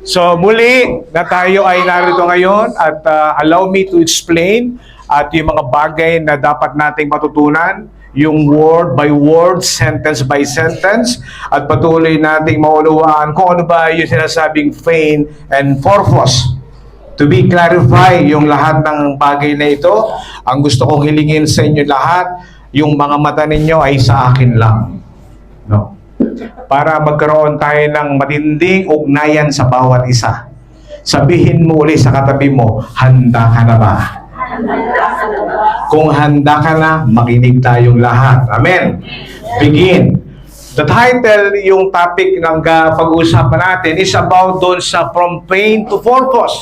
So muli na tayo ay narito ngayon at allow me to explain at yung mga bagay na dapat nating matutunan, yung word by word, sentence by sentence, at patuloy nating maunawaan kung ano ba yung sinasabing pain and purpose. To be clarify yung lahat ng bagay na ito, ang gusto kong hilingin sa inyo lahat, yung mga mata ninyo ay sa akin lang. No? Para magkaroon tayo ng matinding ugnayan sa bawat isa. Sabihin mo ulit sa katabi mo, handa ka na ba? Kung handa ka na, makinig tayong lahat. Amen. Begin. The title, yung topic ng pag-uusapan natin is about doon sa from pain to purpose.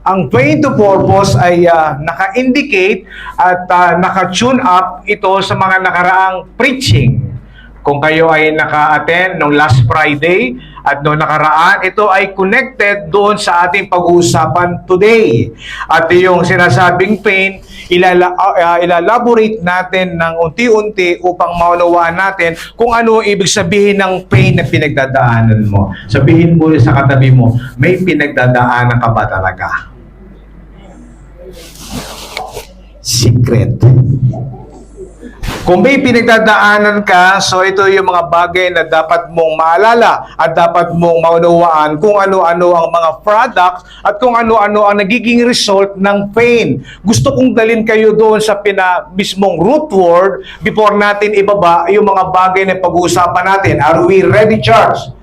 Ang pain to purpose ay naka-indicate at naka-tune up ito sa mga nakaraang preaching. Kung kayo ay naka-attend nung last Friday at nung nakaraan, ito ay connected doon sa ating pag-uusapan today. At yung sinasabing pain, ilalaborate natin ng unti-unti upang maunawaan natin kung ano ibig sabihin ng pain na pinagdadaanan mo. Sabihin mo sa katabi mo, may pinagdadaanan ka ba talaga? Secret. Kung may pinagdadaanan ka, so ito yung mga bagay na dapat mong maalala at dapat mong maunawaan kung ano-ano ang mga products at kung ano-ano ang nagiging result ng pain. Gusto kong dalhin kayo doon sa mismong root word before natin ibaba yung mga bagay na pag-uusapan natin. Are we ready, church?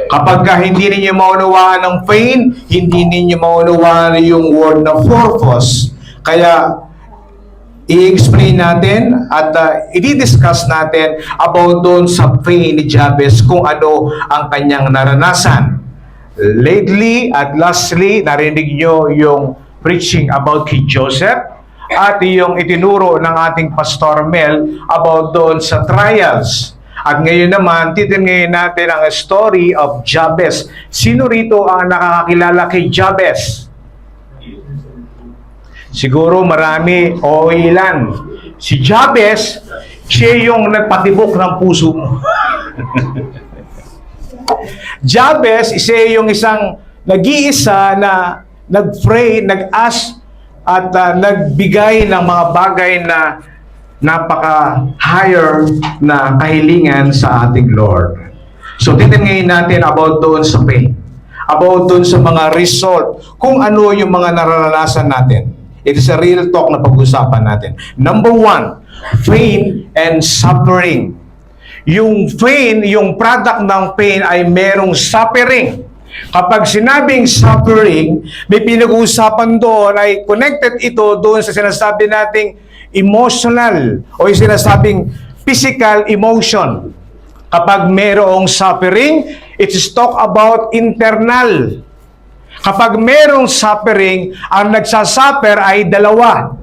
Kapag hindi ninyo maunawaan ng pain, hindi ninyo maunawaan yung word na purpose. Kaya, i-explain natin at i-discuss natin about doon sa pain ni Jabez kung ano ang kanyang naranasan. Lately at lastly, narinig nyo yung preaching about kay Joseph at yung itinuro ng ating Pastor Mel about doon sa trials. At ngayon naman, titingnan natin ang story of Jabez. Sino rito ang nakakakilala kay Jabez? Siguro marami o ilan. Si Jabez, siya yung nagpatibok ng puso mo. Jabez, siya yung isang nag-iisa na nag-pray, nag-ask, at nagbigay ng mga bagay na napaka-higher na kahilingan sa ating Lord. So, titingnan natin about doon sa pain. About doon sa mga result. Kung ano yung mga naranasan natin. It is a real talk na pag-usapan natin. Number one, pain and suffering. Yung pain, yung product ng pain ay merong suffering. Kapag sinabing suffering, may pinag-uusapan doon ay connected ito doon sa sinasabi nating emotional o yung sinasabing physical emotion. Kapag merong suffering, it is talk about internal. Kapag merong suffering, ang nagsasuffer ay dalawa,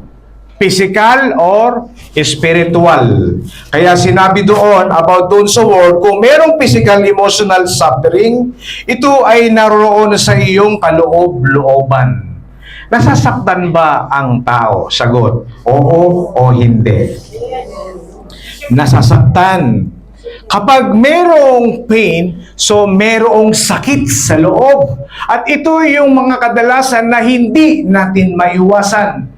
physical or spiritual. Kaya sinabi doon about doon sa word, kung merong physical, emotional suffering, ito ay naroon sa iyong kaloob-looban. Nasasaktan ba ang tao? Sagot, oo o hindi. Nasasaktan. Kapag merong pain, so merong sakit sa loob. At ito yung mga kadalasan na hindi natin maiwasan.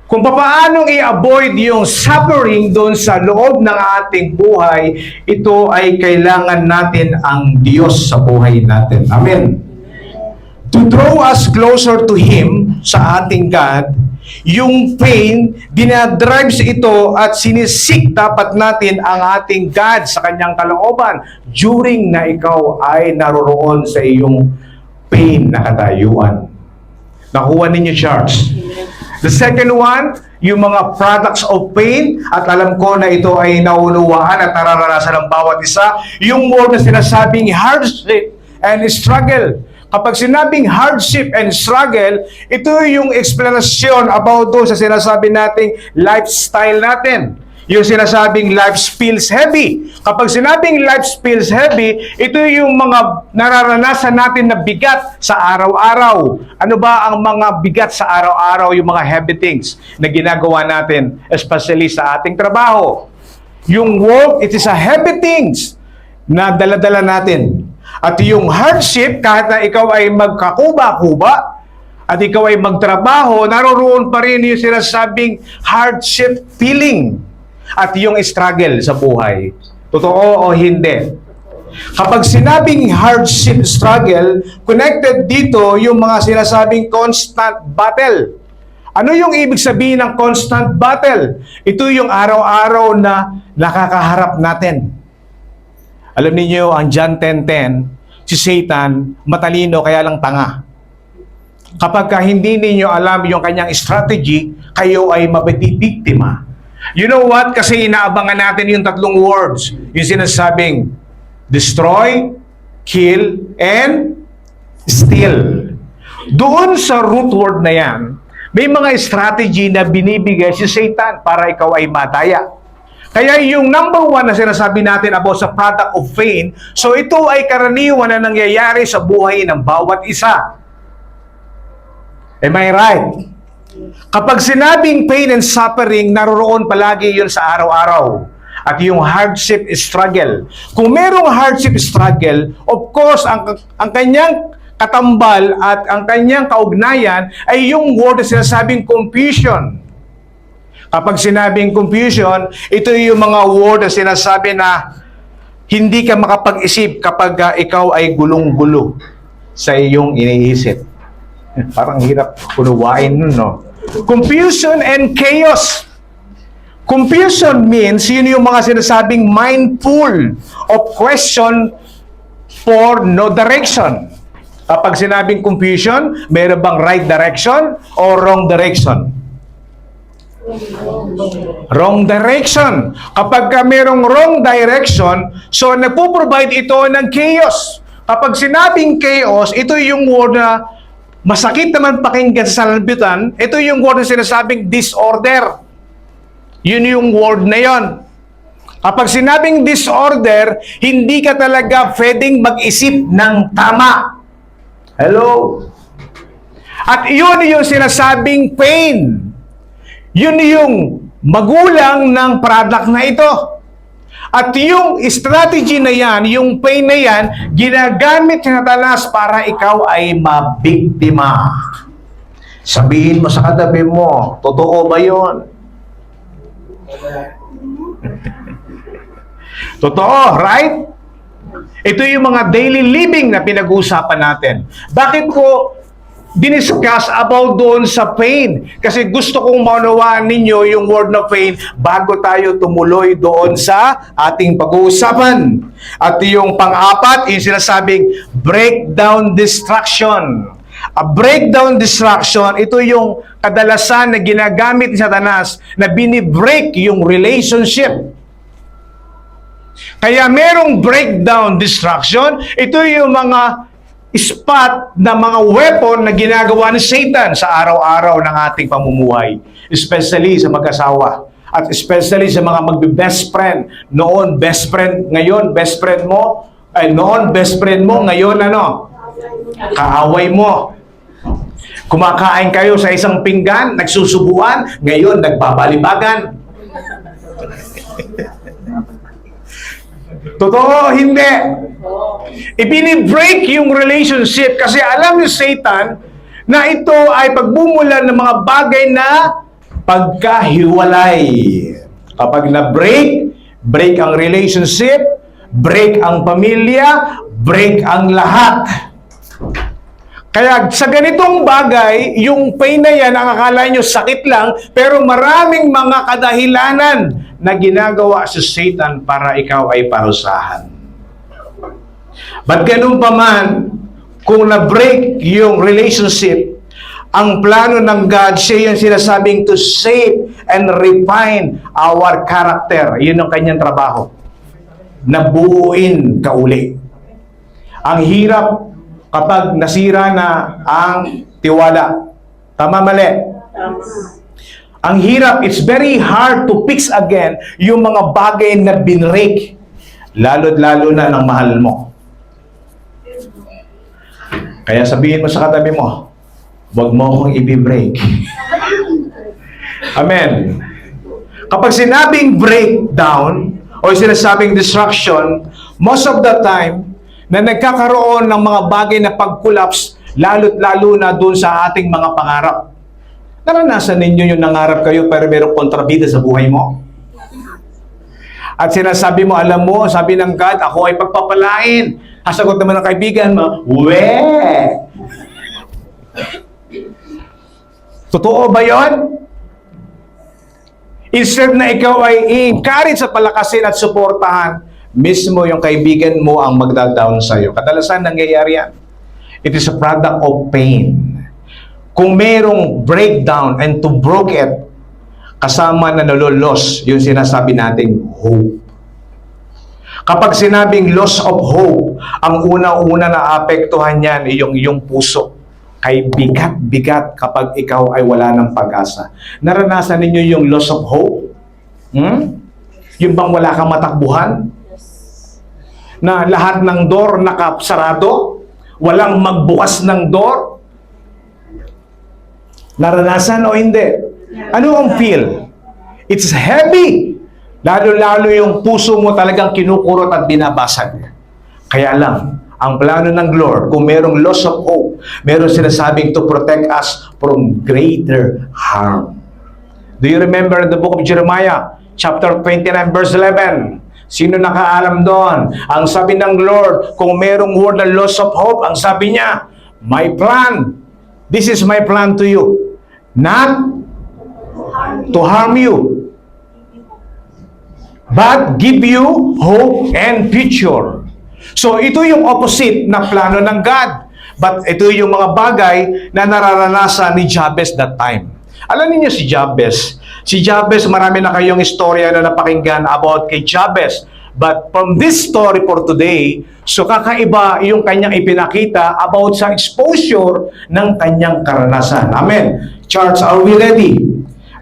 Kung paanong i-avoid yung suffering doon sa loob ng ating buhay, ito ay kailangan natin ang Diyos sa buhay natin. Amen. To draw us closer to Him, sa ating God, yung pain, dinadrives ito at sinisik dapat natin ang ating God sa kanyang kalooban during na ikaw ay naroroon sa iyong pain na katayuan. Nakuha ninyo, church? The second one, yung mga products of pain, at alam ko na ito ay naunawaan at nararanasan ng bawat isa, yung word na sinasabing hardship and struggle. Kapag sinabing hardship and struggle, ito yung explanation about doon sa sinasabi nating lifestyle natin. Yung sinasabing life feels heavy. Kapag sinabing life feels heavy, ito yung mga nararanasan natin na bigat sa araw-araw. Ano ba ang mga bigat sa araw-araw, yung mga heavy things na ginagawa natin, especially sa ating trabaho? Yung work, it is a heavy things na dala-dala natin. At yung hardship, kahit na ikaw ay magkakuba-kuba, at ikaw ay magtrabaho, naroroon pa rin yung sinasabing hardship feeling at yung struggle sa buhay. Totoo o hindi? Kapag sinabing hardship struggle, connected dito yung mga sinasabing constant battle. Ano yung ibig sabihin ng constant battle? Ito yung araw-araw na nakakaharap natin. Alam niyo ang John 10:10, si Satan, matalino kaya lang tanga. Kapag hindi ninyo alam yung kanyang strategy, kayo ay mabibiktima. You know what? Kasi inaabangan natin yung tatlong words. Yung sinasabing, destroy, kill, and steal. Doon sa root word na yan, may mga strategy na binibigay si Satan para ikaw ay mataya. Kaya yung number one na sinasabi natin about sa product of pain, so ito ay karaniwan na nangyayari sa buhay ng bawat isa. Am I right? Kapag sinabing pain and suffering, naroroon palagi yun sa araw-araw. At yung hardship struggle. Kung merong hardship struggle, of course, ang kanyang katambal at ang kanyang kaugnayan ay yung word na sinasabing confusion. Kapag sinabing confusion, ito yung mga word na sinasabi na hindi ka makapag-isip kapag ikaw ay gulong-gulo sa iyong iniisip. Parang hirap unawain nun, no? Confusion and chaos. Confusion means yun yung mga sinasabing mindful of question for no direction. Kapag sinabing confusion, meron bang right direction or wrong direction? Wrong direction. Kapag merong wrong direction, so nagpo-provide ito ng chaos. Kapag sinabing chaos, ito yung word na masakit naman pakinggan sa salambutan, ito yung word na sinasabing disorder. Yun yung word na yon. Kapag sinabing disorder, hindi ka talaga pwedeng mag-isip ng tama. Hello? At yun yung sinasabing pain. Yun yung magulang ng product na ito. At yung strategy na yan, yung pain na yan, ginagamit ni Satanas para ikaw ay mabiktima. Sabihin mo sa katabi mo, totoo ba yun? Totoo, right? Ito yung mga daily living na pinag-uusapan natin. Bakit ko diniscuss about doon sa pain? Kasi gusto kong maunawaan ninyo yung word na pain bago tayo tumuloy doon sa ating pag-uusapan. At yung pang-apat, yung sinasabing breakdown distraction. A breakdown distraction, ito yung kadalasan na ginagamit ni Satanas na binibreak yung relationship. Kaya merong breakdown distraction, ito yung mga spot na mga weapon na ginagawa ni Satan sa araw-araw ng ating pamumuhay. Especially sa mag-asawa. At especially sa mga magbe-best friend. Noon, best friend. Ngayon, best friend mo. Noon, best friend mo. Ngayon, ano? Kaaway mo. Kumakain kayo sa isang pinggan, nagsusubuan. Ngayon, nagbabalibagan. Totoo, hindi. Ibinibreak yung relationship kasi alam ni Satan na ito ay pagbumulan ng mga bagay na pagkahiwalay. Kapag break ang relationship, break ang pamilya, break ang lahat. Kaya sa ganitong bagay, yung pain na yan, ang akala nyo sakit lang, pero maraming mga kadahilanan na ginagawa sa Satan para ikaw ay parusahan. But ganun pa man, kung na-break yung relationship, ang plano ng God, siya yung sinasabing to shape and refine our character. Yun ang kanyang trabaho. Nabuuin ka uli. Ang hirap kapag nasira na ang tiwala. Tama, mali? Ang hirap, it's very hard to fix again yung mga bagay na binrake. Lalo't-lalo na ng mahal mo. Kaya sabihin mo sa katabi mo, huwag mo akong i-break. Amen. Kapag sinabing breakdown o sinasabing destruction, most of the time, na nagkakaroon ng mga bagay na pag-collapse, lalo't lalo na doon sa ating mga pangarap. Naranasan ninyo yung nangarap kayo pero mayroong kontrabida sa buhay mo? At sinasabi mo, alam mo, sabi ng God, ako ay pagpapalain. Hasagot naman ng kaibigan mo, we! Totoo ba yon? Instead na ikaw ay i-encourage at palakasin at suportahan, mismo yung kaibigan mo ang magda-down sa'yo. Kadalasan nangyayari yan. It is a product of pain. Kung merong breakdown and to broke it, kasama na nalolos yung sinasabi nating hope. Kapag sinabing loss of hope, ang una-una na apektuhan yan ay yung iyong puso. Kay bigat-bigat kapag ikaw ay wala ng pag-asa. Naranasan ninyo yung loss of hope? Yung bang wala kang matakbuhan? Na lahat ng door nakasarado? Walang magbukas ng door? Naranasan o hindi? Ano ang feel? It's heavy. Lalo-lalo yung puso mo talagang kinukurot at binabasag. Kaya lang, ang plano ng Lord, kung merong loss of hope, meron sinasabing to protect us from greater harm. Do you remember in the book of Jeremiah, chapter 29, verse 11? Sino nakaalam doon? Ang sabi ng Lord, kung merong word na loss of hope, ang sabi niya, my plan, this is my plan to you, not to harm you, but give you hope and future. So, ito yung opposite na plano ng God. But ito yung mga bagay na nararanasan ni Jabez that time. Alam niyo si Jabez. Si Jabez, marami na kayong istorya na napakinggan about kay Jabez. But from this story for today, so kakaiba yung kanyang ipinakita about sa exposure ng kanyang karanasan. Amen. Church, are we ready?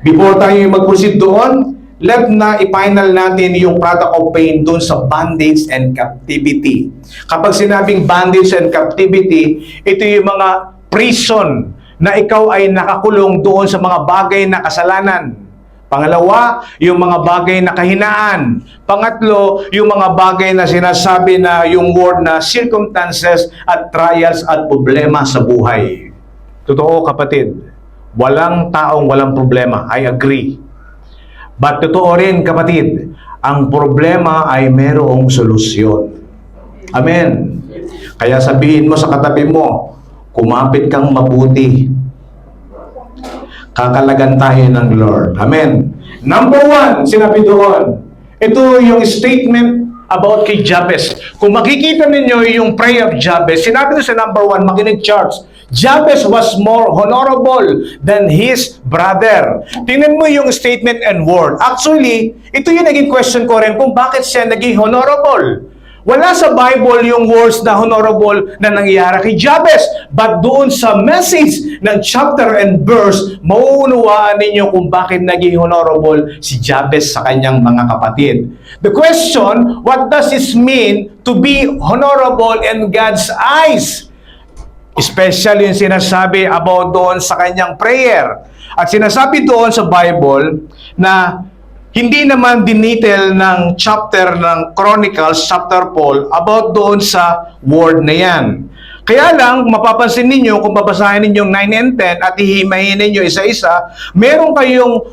Before tayo mag-proceed doon, let na i-final natin yung product of pain doon sa bondage and captivity. Kapag sinabing bondage and captivity, ito yung mga prison na ikaw ay nakakulong doon sa mga bagay na kasalanan. Pangalawa, yung mga bagay na kahinaan. Pangatlo, yung mga bagay na sinasabi na yung word na circumstances at trials at problema sa buhay. Totoo kapatid, walang taong walang problema. I agree. But totoo rin kapatid, ang problema ay merong solusyon. Amen. Kaya sabihin mo sa katabi mo, kumapit kang mabuti. Kakalagan tayo ng Lord. Amen. Number one, sinabi doon, ito yung statement about kay Jabez. Kung makikita ninyo yung prayer of Jabez, sinabi doon sa number one, makinig Charles, Jabez was more honorable than his brother. Tingnan mo yung statement and word. Actually, ito yung naging question ko rin kung bakit siya naging honorable. Wala sa Bible yung words na honorable na nangyari kay Jabez. But doon sa message ng chapter and verse, mauunawaan ninyo kung bakit naging honorable si Jabez sa kanyang mga kapatid. The question, what does it mean to be honorable in God's eyes? Especially yung sinasabi about doon sa kanyang prayer. At sinasabi doon sa Bible na hindi naman dinitel ng chapter ng Chronicles, chapter Paul, about doon sa word na yan. Kaya lang, mapapansin ninyo, kung babasahin ninyong 9 and 10 at ihimahin ninyo isa-isa, meron kayong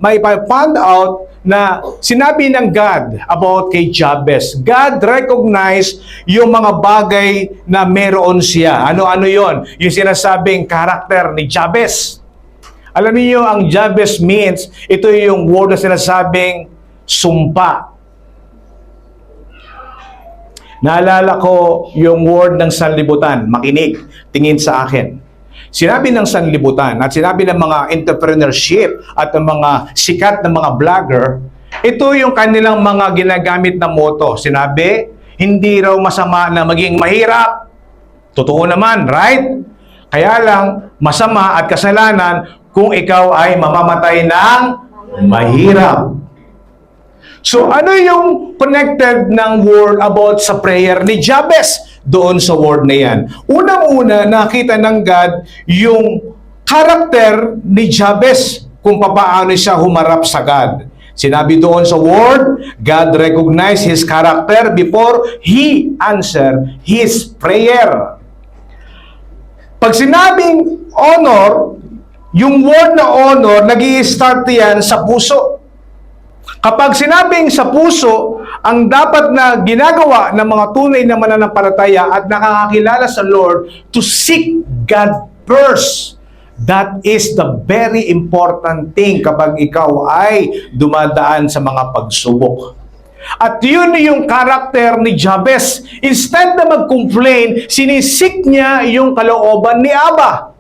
may-find out na sinabi ng God about kay Jabez. God recognized yung mga bagay na meron siya. Ano-ano yon? Yung sinasabing karakter ni Jabez. Alam niyo ang Jabez means, ito yung word na sinasabing sumpa. Naalala ko yung word ng sanlibutan, makinig, tingin sa akin. Sinabi ng sanlibutan at sinabi ng mga entrepreneurship at ng mga sikat na mga vlogger, ito yung kanilang mga ginagamit na motto. Sinabi, hindi raw masama na maging mahirap. Totoo naman, right? Kaya lang, masama at kasalanan kung ikaw ay mamamatay ng mahirap. So ano yung connected ng word about sa prayer ni Jabez doon sa word na yan? Unang-una, nakita ng God yung karakter ni Jabez kung paano siya humarap sa God. Sinabi doon sa word, God recognized His character before He answered His prayer. Pag sinabing honor, yung word na honor, nag-i-start yan sa puso. Kapag sinabing sa puso, ang dapat na ginagawa ng mga tunay na mananampalataya at nakakakilala sa Lord to seek God first. That is the very important thing kapag ikaw ay dumadaan sa mga pagsubok. At yun yung karakter ni Jabez. Instead na mag-complain, sinisik niya yung kalooban ni Abba.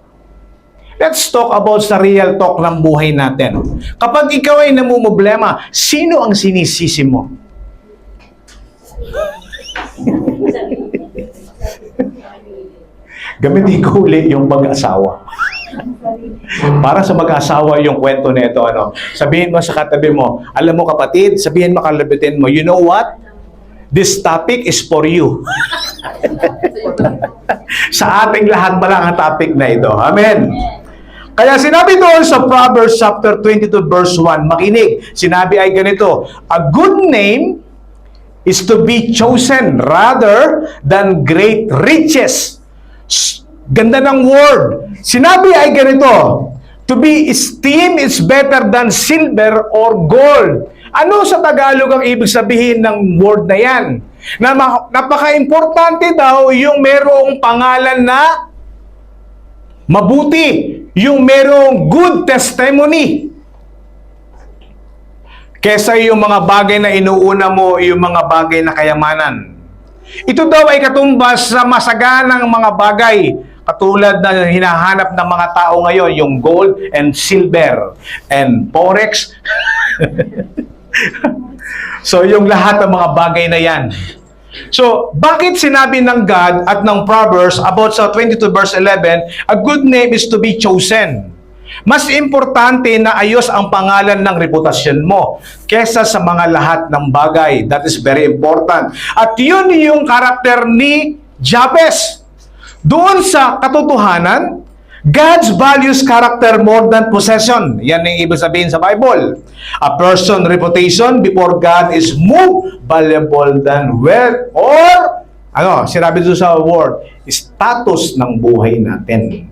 Let's talk about sa real talk ng buhay natin. Kapag ikaw ay namumblema, sino ang sinisisi mo? Gamitin ko ulit yung mag-asawa. Para sa mag-asawa yung kwento nito, sabihin mo sa katabi mo, alam mo kapatid, sabihin mo kalabitin mo, you know what? This topic is for you. Sa ating lahat pala ang topic na ito. Amen. Kaya sinabi doon sa Proverbs chapter 22 verse 1, makinig, sinabi ay ganito, a good name is to be chosen rather than great riches. Ganda ng word. Sinabi ay ganito, to be esteemed is better than silver or gold. Ano sa Tagalog ang ibig sabihin ng word na yan? Napaka-importante daw yung merong pangalan na mabuti, yung merong good testimony. Kesa yung mga bagay na inuuna mo, yung mga bagay na kayamanan. Ito daw ay katumbas sa masaganang mga bagay, katulad na hinahanap ng mga tao ngayon, yung gold and silver and forex. So, yung lahat ng mga bagay na yan. So, bakit sinabi ng God at ng Proverbs about sa 22 verse 11, a good name is to be chosen. Mas importante na ayos ang pangalan ng reputasyon mo kesa sa mga lahat ng bagay. That is very important. At yun yung karakter ni Jabez. Doon sa katotohanan, God's values character more than possession. Yan ang ibig sabihin sa Bible. A person's reputation before God is more valuable than wealth or, sinabi doon sa word, status ng buhay natin.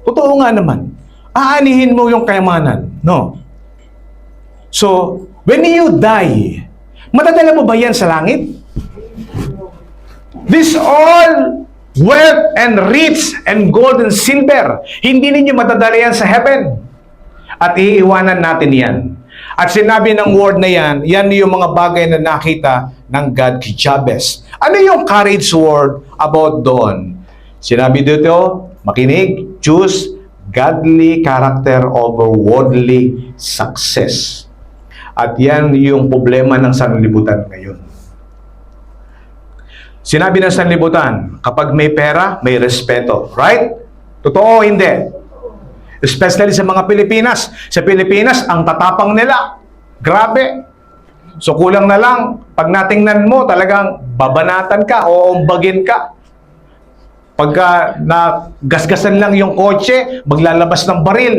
Totoo nga naman. Aanihin mo yung kayamanan. No. So, when you die, matadala mo ba yan sa langit? This all wealth and rich and gold and silver, hindi ninyo matadala yan sa heaven. At iiwanan natin yan. At sinabi ng word na yan, yan yung mga bagay na nakita ng God kay Jabez. Ano yung courage word about doon? Sinabi dito, makinig, choose godly character over worldly success. At yan yung problema ng sanlibutan ngayon. Sinabi ng sanlibutan, kapag may pera, may respeto. Right? Totoo o hindi? Especially sa mga Pilipinas. Sa Pilipinas, ang tatapang nila. Grabe. So kulang na lang, pag natingnan mo, talagang babanatan ka o umbagin ka. Pagka nagasgasan lang yung kotse, maglalabas ng baril.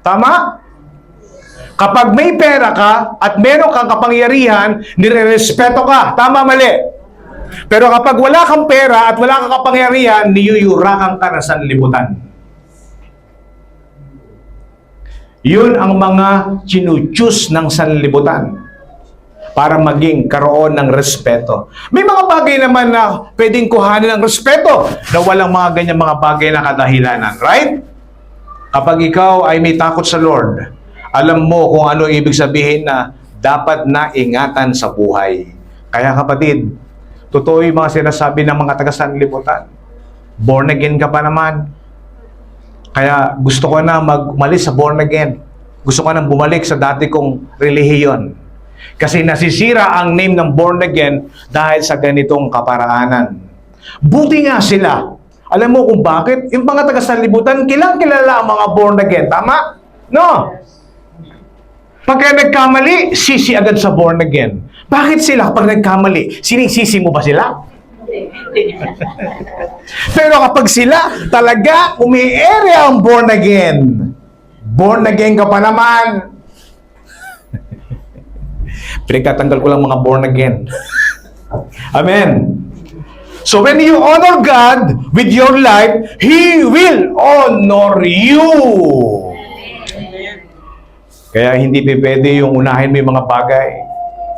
Tama? Kapag may pera ka at meron kang kapangyarihan, nire-respeto ka. Tama, mali? Pero kapag wala kang pera at wala kang kapangyarihan, niyuyurakan ka na sanlibutan. Yun ang mga chinuchoose ng sanlibutan para maging karoon ng respeto. May mga bagay naman na pwedeng kuhanin ng respeto na walang mga ganyan mga bagay na kadahilanan. Right? Kapag ikaw ay may takot sa Lord, alam mo kung ano ibig sabihin na dapat na ingatan sa buhay. Kaya kapatid, totoo yung mga sinasabi ng mga taga-sanlibutan. Born again ka pa naman. Kaya gusto ko na umalis sa born again. Gusto ko na bumalik sa dati kong relihiyon. Kasi nasisira ang name ng born again dahil sa ganitong kaparaanan. Buti nga sila. Alam mo kung bakit? Yung mga taga-sanlibutan, kilang-kilala ang mga born again. Tama? No? Pagka nagkamali, sisi agad sa born again. Bakit sila pag nagkamali? Sinisisi mo ba sila? Pero kapag sila talaga umi-area ang born again ka pa naman, Pinagtatanggal ko lang mga born again. Amen. So when you honor God with your life, He will honor you. Kaya hindi pwede yung unahin mo yung mga bagay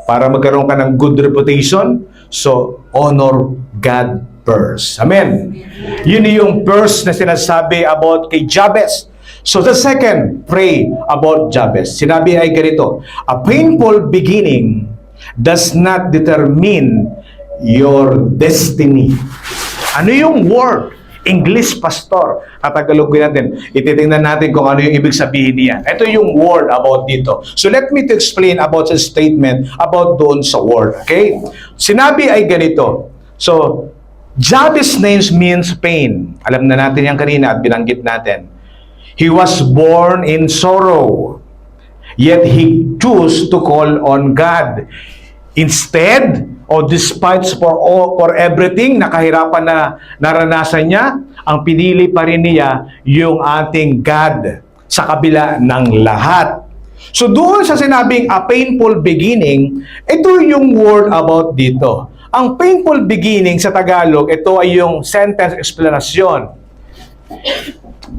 para magkaroon ka ng good reputation. So, honor God first. Amen. Yun yung first na sinasabi about kay Jabez. So the second, pray about Jabez. Sinabi ay ganito, a painful beginning does not determine your destiny. Ano yung word? English, pastor. Tatagalogin natin. Ititingnan natin kung ano yung ibig sabihin niya. Ito yung word about dito. So let me to explain about the statement about doon sa word. Okay? Sinabi ay ganito. So, Jabez's name means pain. Alam na natin yan kanina at binanggit natin. He was born in sorrow, yet he chose to call on God. Instead, or despite for everything na kahirapan na naranasan niya, ang pinili pa rin niya yung ating God sa kabila ng lahat. So doon sa sinabing a painful beginning, ito yung word about dito. Ang painful beginning sa Tagalog, ito ay yung sentence explanation.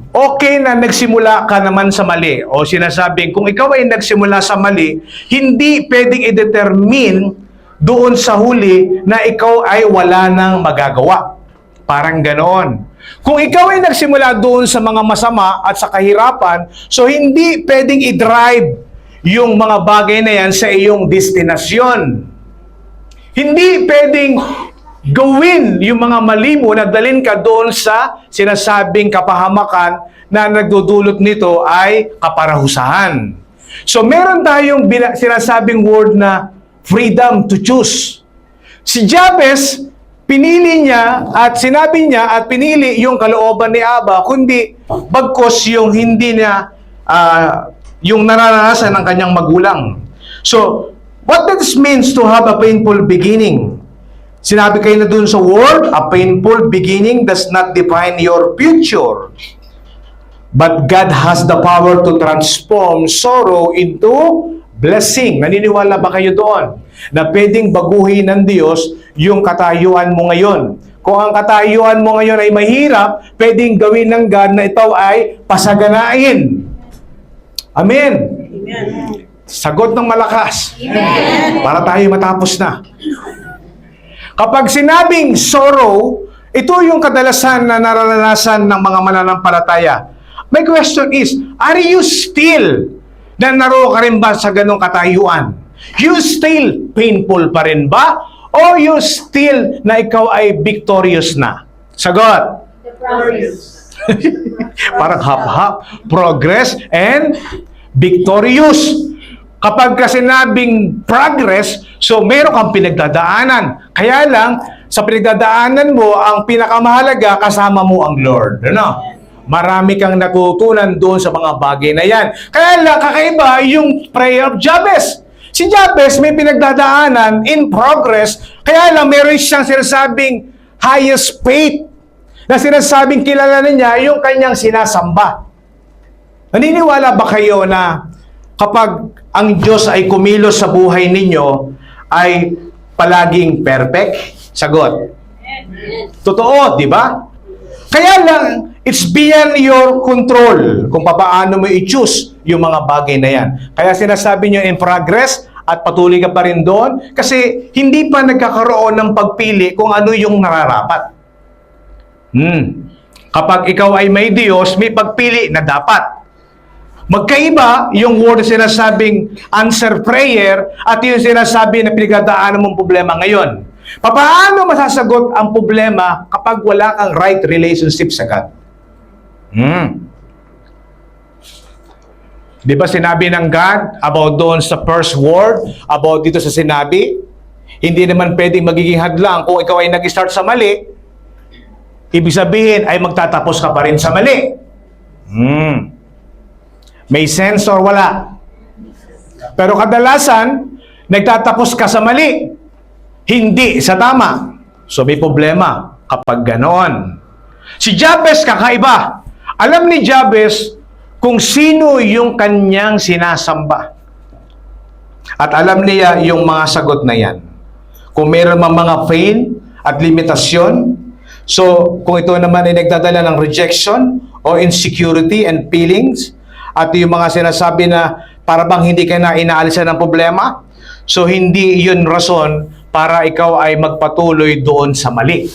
Okay na nagsimula ka naman sa mali o sinasabing kung ikaw ay nagsimula sa mali, hindi pwedeng i-determine doon sa huli na ikaw ay wala nang magagawa. Parang ganoon. Kung ikaw ay nagsimula doon sa mga masama at sa kahirapan, so hindi pwedeng i-drive yung mga bagay na yan sa iyong destinasyon. Hindi pwedeng gawin yung mga mali mo na dalhin ka doon sa sinasabing kapahamakan na nagdudulot nito ay kaparahusahan. So meron tayong sinasabing word na freedom to choose. Si Jabez, pinili niya at sinabi niya at pinili yung kalooban ni Aba, kundi bagkos yung hindi niya yung naranasan ng kanyang magulang. So, what does means to have a painful beginning? Sinabi kayo na dun sa word, a painful beginning does not define your future. But God has the power to transform sorrow into blessing. Naniniwala ba kayo doon? Na pwedeng baguhin ng Diyos yung katayuan mo ngayon. Kung ang katayuan mo ngayon ay mahirap, pwedeng gawin ng God na ito ay pasaganain. Amen. Amen. Sagot ng malakas. Amen. Para tayo matapos na. Kapag sinabing sorrow, ito yung kadalasan na naranasan ng mga mananampalataya. My question is, are you still na naroon ka rin ba sa ganong katayuan? You still painful pa rin ba? O you still na ikaw ay victorious na? Sagot. Progress. Parang hap-hap. Progress and victorious. Kapag kasi sinabing progress, so meron kang pinagdadaanan. Kaya lang, sa pinagdadaanan mo, ang pinakamahalaga, kasama mo ang Lord. Ano? Marami kang natutunan doon sa mga bagay na yan. Kaya lang, kakaiba yung prayer of Jabez. Si Jabez may pinagdadaanan in progress, kaya lang meron siyang sinasabing highest faith na sinasabing kilala niya yung kanyang sinasamba. Naniniwala ba kayo na kapag ang Diyos ay kumilos sa buhay ninyo, ay palaging perfect? Sagot. Totoo, di ba? Kaya lang, it's beyond your control kung paano mo i-choose yung mga bagay na yan. Kaya sinasabi nyo in progress at patuloy ka pa rin doon kasi hindi pa nagkakaroon ng pagpili kung ano yung nararapat. Kapag ikaw ay may Diyos, may pagpili na dapat. Magkaiba yung word na sinasabing answer prayer at yung sinasabi na pinagdadaanan mong problema ngayon. Paano masasagot ang problema kapag wala kang right relationship sa God? Di ba sinabi ng God about doon sa first word, about dito sa sinabi? Hindi naman pwedeng magiging hadlang kung ikaw ay nag-start sa mali, ibig sabihin ay magtatapos ka pa rin sa mali. May sense or wala? Pero kadalasan, nagtatapos ka sa mali, hindi sa tama. So may problema kapag ganoon. Si Jabez kakaiba. Alam ni Jabez kung sino yung kanyang sinasamba. At alam niya yung mga sagot na yan. Kung mayroon mang mga pain at limitasyon, so kung ito naman ay nagdadala ng rejection o insecurity and feelings, at yung mga sinasabi na para bang hindi ka na inaalisan ng problema, so hindi yun rason para ikaw ay magpatuloy doon sa mali.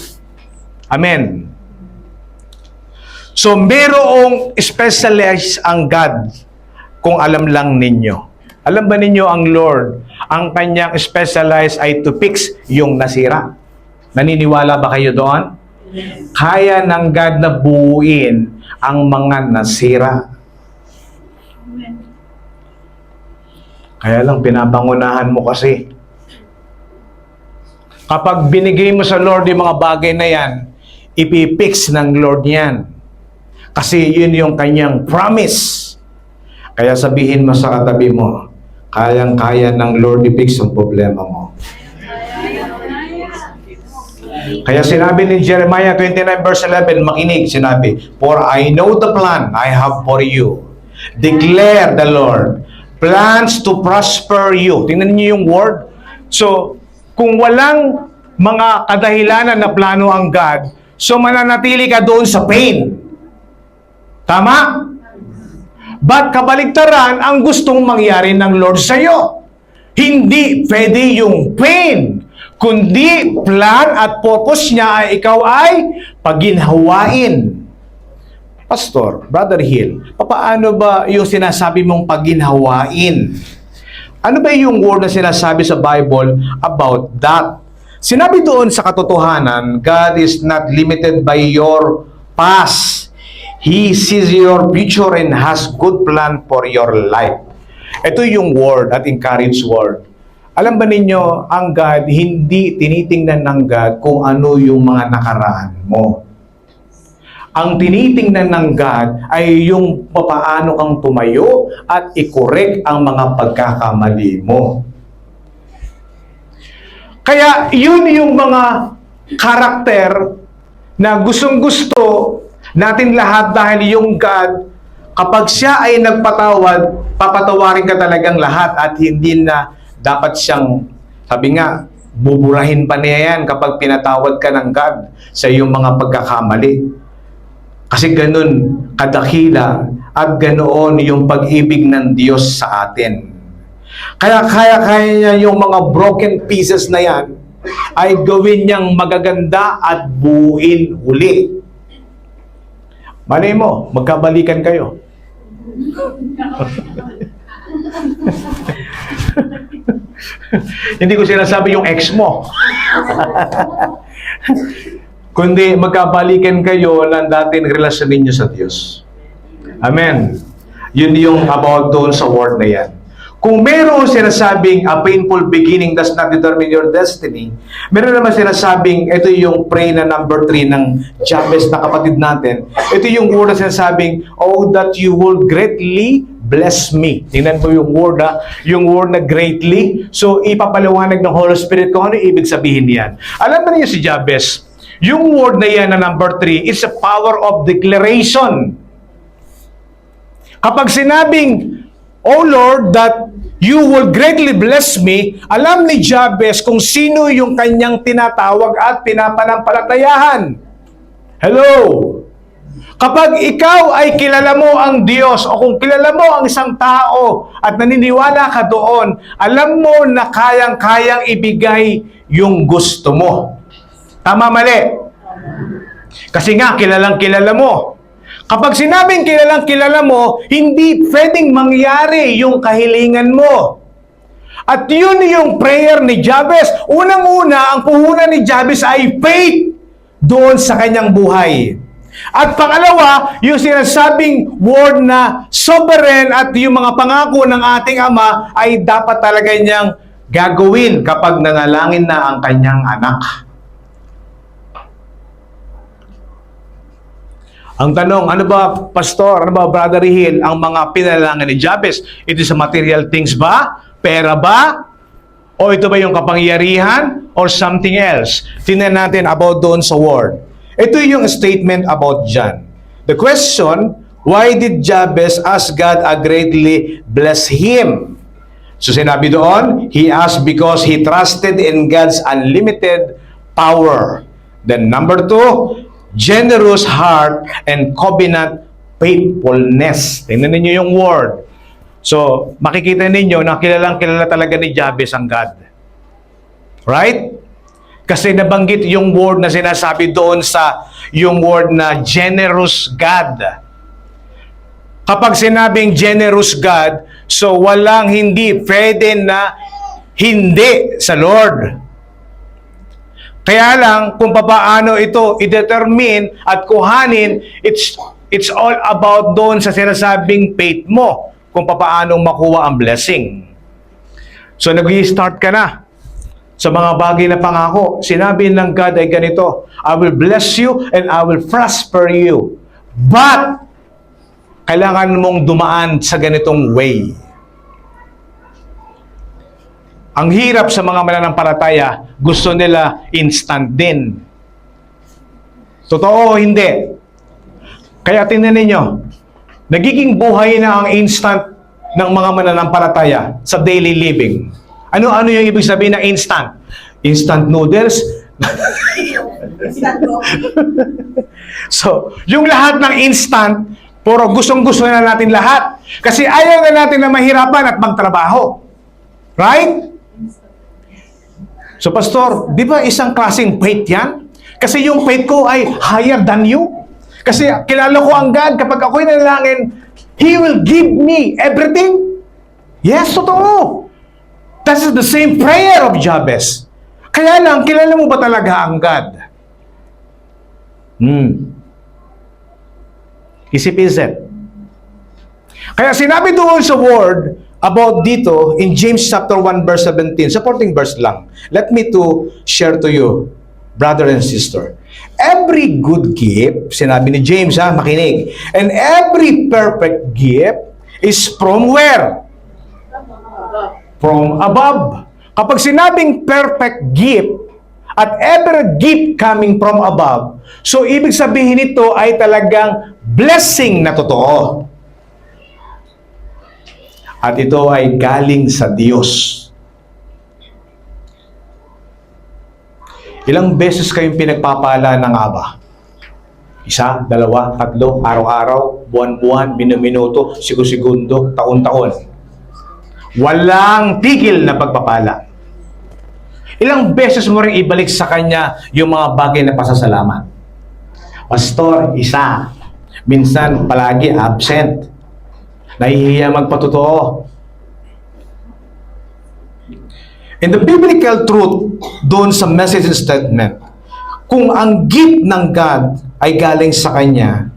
Amen. So merong specialized ang God kung alam lang ninyo. Alam ba ninyo ang Lord, ang kanyang specialized ay to fix yung nasira? Naniniwala ba kayo doon? Kaya ng God na buuin ang mga nasira. Kaya lang pinapangunahan mo kasi. Kapag binigay mo sa Lord yung mga bagay na yan, ipipix ng Lord yan. Kasi yun yung kanyang promise. Kaya sabihin mo sa katabi mo, kayang-kaya ng Lord i-fix ang problema mo. Kaya sinabi ni Jeremiah 29 verse 11, makinig, sinabi, "For I know the plan I have for you, declare the Lord, plans to prosper you." Tingnan niyo yung word. So, kung walang mga kadahilanan na plano ang God, so mananatili ka doon sa pain. Tama? But kabaligtaran ang gustong mangyari ng Lord sa iyo. Hindi pwede yung pain, kundi plan at purpose niya ay ikaw ay paginhawain. Pastor, Brother Hill, paano ba yung sinasabi mong paginhawain? Ano ba yung word na sinasabi sa Bible about that? Sinabi doon sa katotohanan, God is not limited by your past. He sees your future and has good plan for your life. Ito yung word at encourage word. Alam ba ninyo, ang God, hindi tinitingnan ng God kung ano yung mga nakaraan mo. Ang tinitingnan ng God ay yung papaano kang tumayo at i-correct ang mga pagkakamali mo. Kaya yun yung mga karakter na gustong-gusto natin lahat dahil yung God, kapag siya ay nagpatawad, papatawarin ka talagang lahat at hindi na dapat siyang, sabi nga, buburahin pa niya yan kapag pinatawad ka ng God sa iyong mga pagkakamali. Kasi ganun kadakila at ganoon yung pag-ibig ng Diyos sa atin. Kaya niya yung mga broken pieces na yan ay gawin niyang magaganda at buuin uli. Malay mo, magkabalikan kayo. Hindi ko sinasabi yung ex mo. Kundi magkabalikan kayo ng dating relasyon ninyo sa Diyos. Amen. Yun yung about doon sa word na yan. Kung meron sinasabing a painful beginning does not determine your destiny, meron naman sinasabing, ito yung pray na number 3 ng Jabez na kapatid natin. Ito yung word na sinasabing, "Oh, that you will greatly bless me." Tingnan mo yung word yung word na greatly. So, ipapaliwanag ng Holy Spirit kung ano ibig sabihin niyan. Alam mo niyo si Jabez, yung word na yan na number 3 is a power of declaration. Kapag sinabing, "Oh Lord, that you will greatly bless me," alam ni Jabez kung sino yung kanyang tinatawag at pinapanampalatayahan. Hello? Kapag ikaw ay kilala mo ang Diyos o kung kilala mo ang isang tao at naniniwala ka doon, alam mo na kayang-kayang ibigay yung gusto mo. Tama, mali? Kasi nga, kilalang-kilala mo. Kapag sinabing kilalang-kilala mo, hindi pwedeng mangyari yung kahilingan mo. At yun yung prayer ni Jabez. Unang-una, ang puhunan ni Jabez ay faith doon sa kanyang buhay. At pangalawa, yung sinasabing word na sovereign at yung mga pangako ng ating Ama ay dapat talaga niyang gagawin kapag nanalangin na ang kanyang anak. Ang tanong, ano ba, Pastor, ano ba, Brother Hill, ang mga pinalangin ni Jabez? Ito sa material things ba? Pera ba? O ito ba yung kapangyarihan? Or something else? Tingnan natin about doon sa word. Ito yung statement about John. The question, why did Jabez ask God to greatly bless him? So sinabi doon, he asked because he trusted in God's unlimited power. Then number 2, generous heart and covenant faithfulness. Tingnan ninyo yung word. So, makikita ninyo na kilalang kilala talaga ni Jabez ang God. Right? Kasi nabanggit yung word na sinasabi doon sa yung word na generous God. Kapag sinabing generous God, so walang hindi pwede na hindi sa Lord. Kaya lang, kung paano ito i-determine at kuhanin, it's all about doon sa sinasabing faith mo, kung paano makuha ang blessing. So, nag-i-start ka na sa mga bagay na pangako. Sinabi ng God ay ganito, I will bless you and I will prosper you. But, kailangan mong dumaan sa ganitong way. Ang hirap sa mga mananampalataya, gusto nila instant din. Totoo o hindi? Kaya tingnan ninyo, nagiging buhay na ang instant ng mga mananampalataya sa daily living. Ano yung ibig sabihin ng instant? Instant noodles? So, yung lahat ng instant, puro gustong-gusto na natin lahat. Kasi ayaw na natin na mahirapan at magtrabaho. Right? So, Pastor, di ba isang klaseng faith yan? Kasi yung faith ko ay higher than you. Kasi kilala ko ang God, kapag ako'y nanalangin, He will give me everything. Yes, totoo. That is the same prayer of Jabez. Kaya lang, kilala mo ba talaga ang God? Isip-isip. Kaya sinabi doon sa word about dito in James chapter 1 verse 17, supporting verse lang. Let me to share to you, brother and sister. Every good gift, sinabi ni James, makinig, and every perfect gift is from where? From above. Kapag sinabing perfect gift at every gift coming from above, so ibig sabihin nito ay talagang blessing na totoo. At ito ay galing sa Diyos. Ilang beses kayong pinagpapala ng Aba? 1, 2, 3, araw-araw, buwan-buwan, minuto, segundo, taon-taon. Walang tigil na pagpapala. Ilang beses mo rin ibalik sa Kanya yung mga bagay na pasasalamat? Pastor, 1. Minsan, palagi absent. Nahihiya magpatotoo. In the biblical truth, doon sa message statement, kung ang gift ng God ay galing sa Kanya,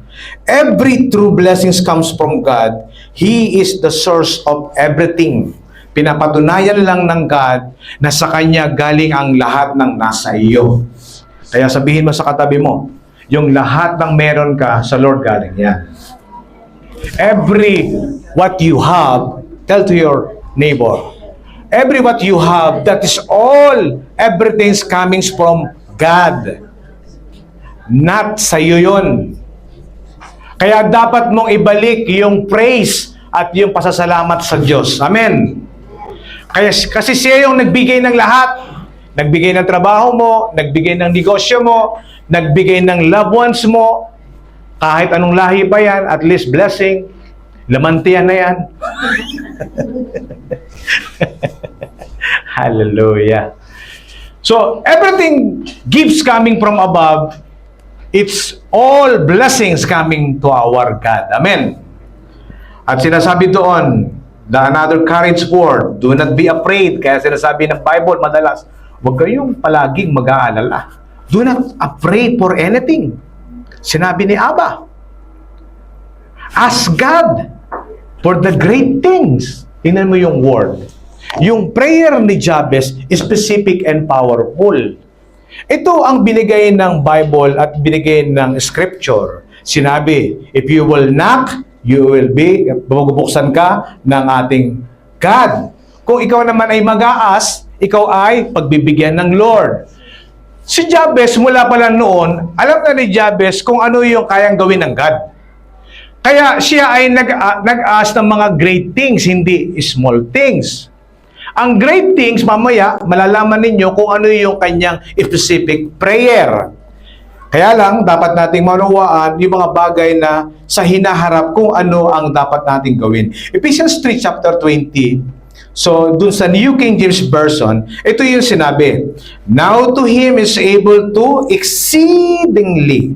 every true blessings comes from God. He is the source of everything. Pinapatunayan lang ng God na sa Kanya galing ang lahat ng nasa iyo. Kaya sabihin mo sa katabi mo, yung lahat ng meron ka, sa Lord galing yan. Every what you have, tell to your neighbor, every what you have, that is all, everything's coming from God. Not sa iyo yun. Kaya dapat mong ibalik yung praise at yung pasasalamat sa Diyos. Amen. Kasi siya yung nagbigay ng lahat. Nagbigay ng trabaho mo, nagbigay ng negosyo mo, nagbigay ng loved ones mo, kahit anong lahi pa yan, at least blessing. Lamantian na yan. Hallelujah. So, everything gifts coming from above, it's all blessings coming to our God. Amen. At sinasabi doon, another courage word, do not be afraid. Kaya sinasabi ng Bible madalas, huwag kayong palaging mag-aalala. Do not afraid for anything. Sinabi ni Abba, ask God for the great things. Tingnan mo yung word. Yung prayer ni Jabez is specific and powerful. Ito ang binigay ng Bible at binigay ng Scripture. Sinabi, if you will knock, you will be, bubuksan ka ng ating God. Kung ikaw naman ay mag-aas, ikaw ay pagbibigyan ng Lord. Si Jabez, mula pa lang noon, alam na ni Jabez kung ano yung kayang gawin ng God. Kaya siya ay nag-ask ng mga great things, hindi small things. Ang great things, mamaya, malalaman ninyo kung ano yung kanyang specific prayer. Kaya lang, dapat nating maunawaan yung mga bagay na sa hinaharap kung ano ang dapat nating gawin. Ephesians 3 chapter 20. So, dun sa New King James Version, ito yung sinabi, "Now to Him is able to exceedingly,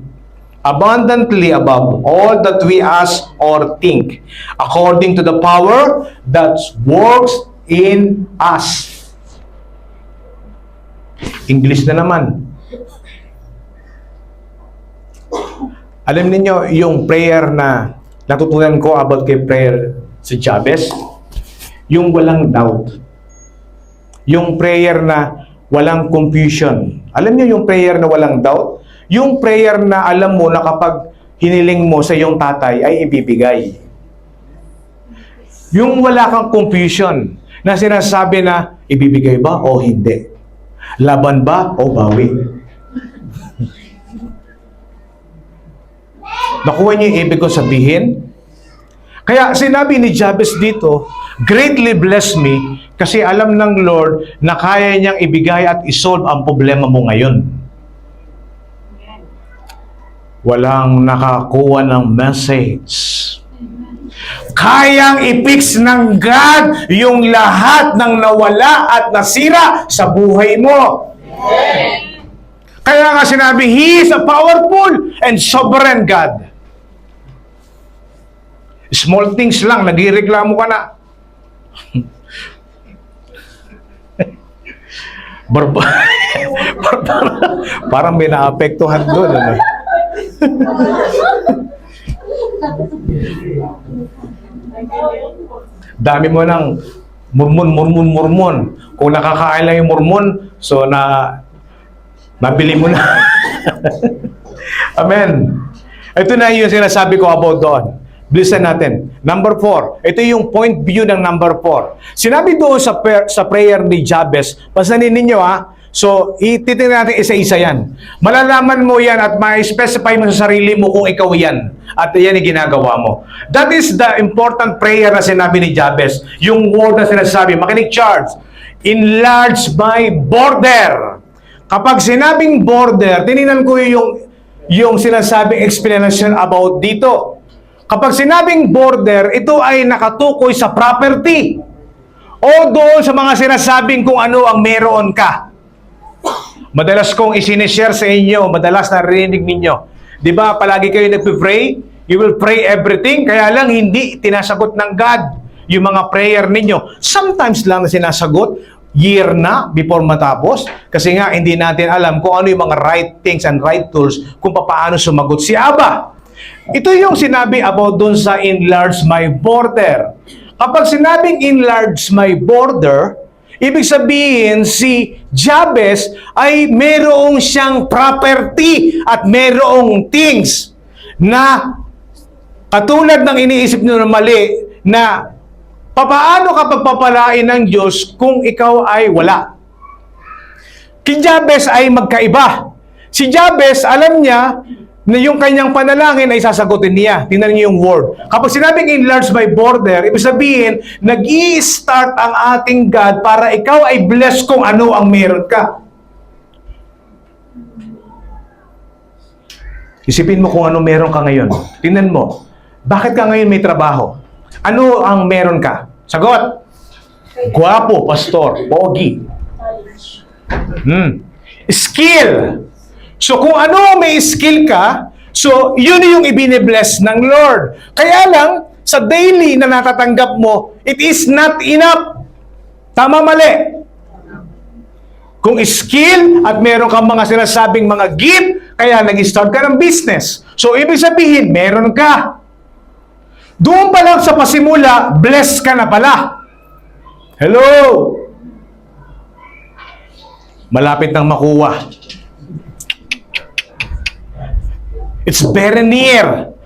abundantly above all that we ask or think, according to the power that works in us." English na naman. Alam niyo yung prayer na natutunan ko about kay prayer sa Jabez? Yung walang doubt. Yung prayer na walang confusion. Alam niyo yung prayer na walang doubt? Yung prayer na alam mo na kapag hiniling mo sa iyong tatay ay ibibigay. Yung wala kang confusion na sinasabi na ibibigay ba o hindi? Laban ba o bawi? Nakuha niyo yung ibig ko sabihin? Kaya sinabi ni Jabez dito, "Greatly bless me," kasi alam ng Lord na kaya niyang ibigay at isolve ang problema mo ngayon. Walang nakakuha ng message. Kayang i-fix ng God yung lahat ng nawala at nasira sa buhay mo. Kaya nga sinabi, He is a powerful and sovereign God. Small things lang, nagreklamo ka na. Parang may naapektuhan doon. Ano? Dami mo ng murmon. Kung nakakain lang yung murmon, so nabili mo na. Amen. Ito na yung sinasabi ko about doon. Listen natin. Number 4. Ito yung point view ng number 4. Sinabi doon sa prayer ni Jabez, pasanin ninyo ha. So, ititingnan natin isa-isa yan. Malalaman mo yan at ma-specify mo sa sarili mo kung ikaw yan. At yan yung ginagawa mo. That is the important prayer na sinabi ni Jabez. Yung word na sinasabi, makinig Charles, enlarge my border. Kapag sinabing border, tinignan ko yung sinasabing explanation about dito. Kapag sinabing border, ito ay nakatukoy sa property o doon sa mga sinasabing kung ano ang meron ka. Madalas kong isinishare sa inyo, madalas narinig ninyo. Di ba, palagi kayo nagpipray? You will pray everything, kaya lang hindi tinasagot ng God yung mga prayer ninyo. Sometimes lang na sinasagot, year na before matapos, kasi nga hindi natin alam kung ano yung mga right things and right tools kung paano sumagot si Abba. Ito yung sinabi about dun sa enlarge my border. Kapag sinabing enlarge my border, ibig sabihin si Jabez ay merong siyang property at merong things na katulad ng iniisip nyo na mali na papaano ka pagpapalain ng Diyos kung ikaw ay wala. Si Jabez ay magkaiba. Si Jabez, alam niya na yung kanyang panalangin ay sasagutin niya. Tingnan niyo yung word. Kapag sinabing enlarge my border, ibig sabihin, nag-i-start ang ating God para ikaw ay blessed kung ano ang meron ka. Isipin mo kung ano meron ka ngayon. Tingnan mo, bakit ka ngayon may trabaho? Ano ang meron ka? Sagot! Guwapo, pastor, pogi. Skill. So kung ano may skill ka, so yun yung ibine-bless ng Lord. Kaya lang, sa daily na natatanggap mo, it is not enough. Tama, mali. Kung skill at meron kang mga sinasabing mga gift, kaya nag-start ka ng business. So ibig sabihin, meron ka. Doon pa lang sa pasimula, blessed ka na pala. Hello? Malapit nang makuha. It's very near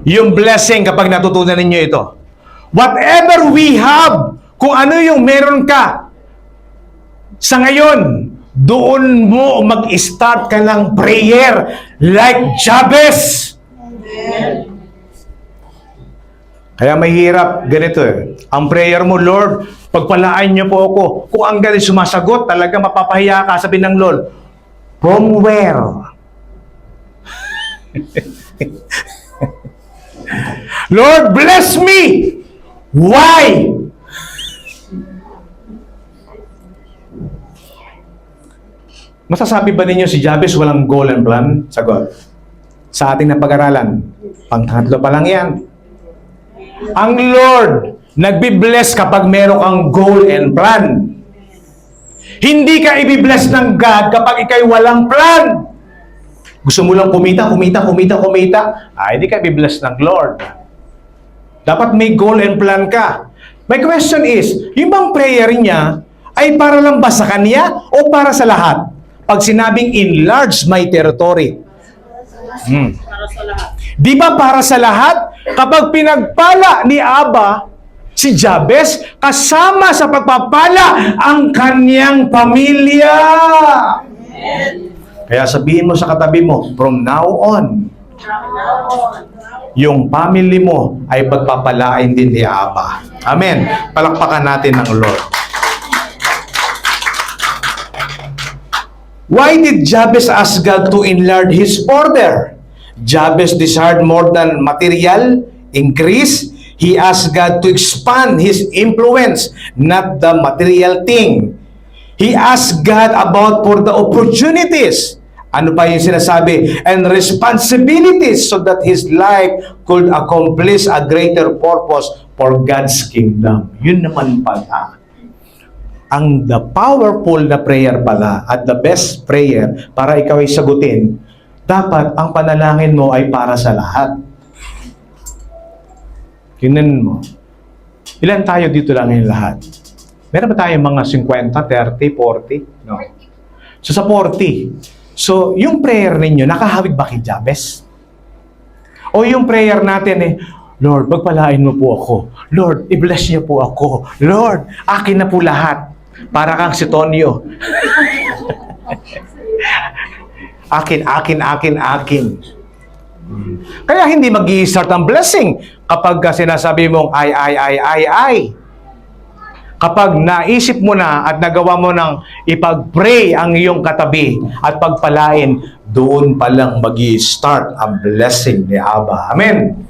yung blessing kapag natutunan ninyo ito. Whatever we have, kung ano yung meron ka sa ngayon, doon mo mag-start ka ng prayer like Jabez. Kaya mahirap ganito eh. Ang prayer mo, Lord, Pagpalaan niyo po ako. Kung ang galing sumasagot, talaga mapapahiya ka, sabi ng Lord. From where? Lord, bless me! Why? Masasabi ba ninyo si Jabez walang goal and plan? Sagot. Sa ating napag-aralan, pang-tatlo pa lang yan. Ang Lord, nagbi-bless kapag meron kang goal and plan. Hindi ka i-bless ng God kapag ikay walang plan. Gusto mo lang kumita, hindi ka i-bless ng Lord. Dapat may goal and plan ka. My question is, yung bang prayer niya ay para lang ba sa kanya o para sa lahat? Pag sinabing enlarge my territory. Para sa lahat. Di ba para sa lahat? Kapag pinagpala ni Abba si Jabez, kasama sa pagpapala ang kanyang pamilya. Amen. Kaya sabihin mo sa katabi mo, from now on, yung family mo ay pagpapalain din ni Abba. Amen. Palakpakan natin ang Lord. Why did Jabez ask God to enlarge his border? Jabez desired more than material increase. He asked God to expand his influence, not the material thing. He asked God about for the opportunities. Ano pa yung sinasabi? And responsibilities so that his life could accomplish a greater purpose for God's kingdom. Yun naman pala. Ang the powerful na prayer pala at the best prayer para ikaw ay sagutin, dapat ang panalangin mo ay para sa lahat. Tingnan mo. Ilan tayo dito lang yung lahat? Meron ba tayong mga 50, 30, 40? No. So sa 40, so yung prayer ninyo, nakahawig ba kay Jabez? O yung prayer natin Lord, pagpalain mo po ako. Lord, i-bless niyo po ako. Lord, akin na po lahat. Para kang si Tonyo. Akin. Kaya hindi mag-i-start ang blessing kapag sinasabi mong ay. Kapag naisip mo na at nagawa mo ng ipag-pray ang iyong katabi at pagpalain, doon pa lang mag-i-start ang blessing ni Abba. Amen.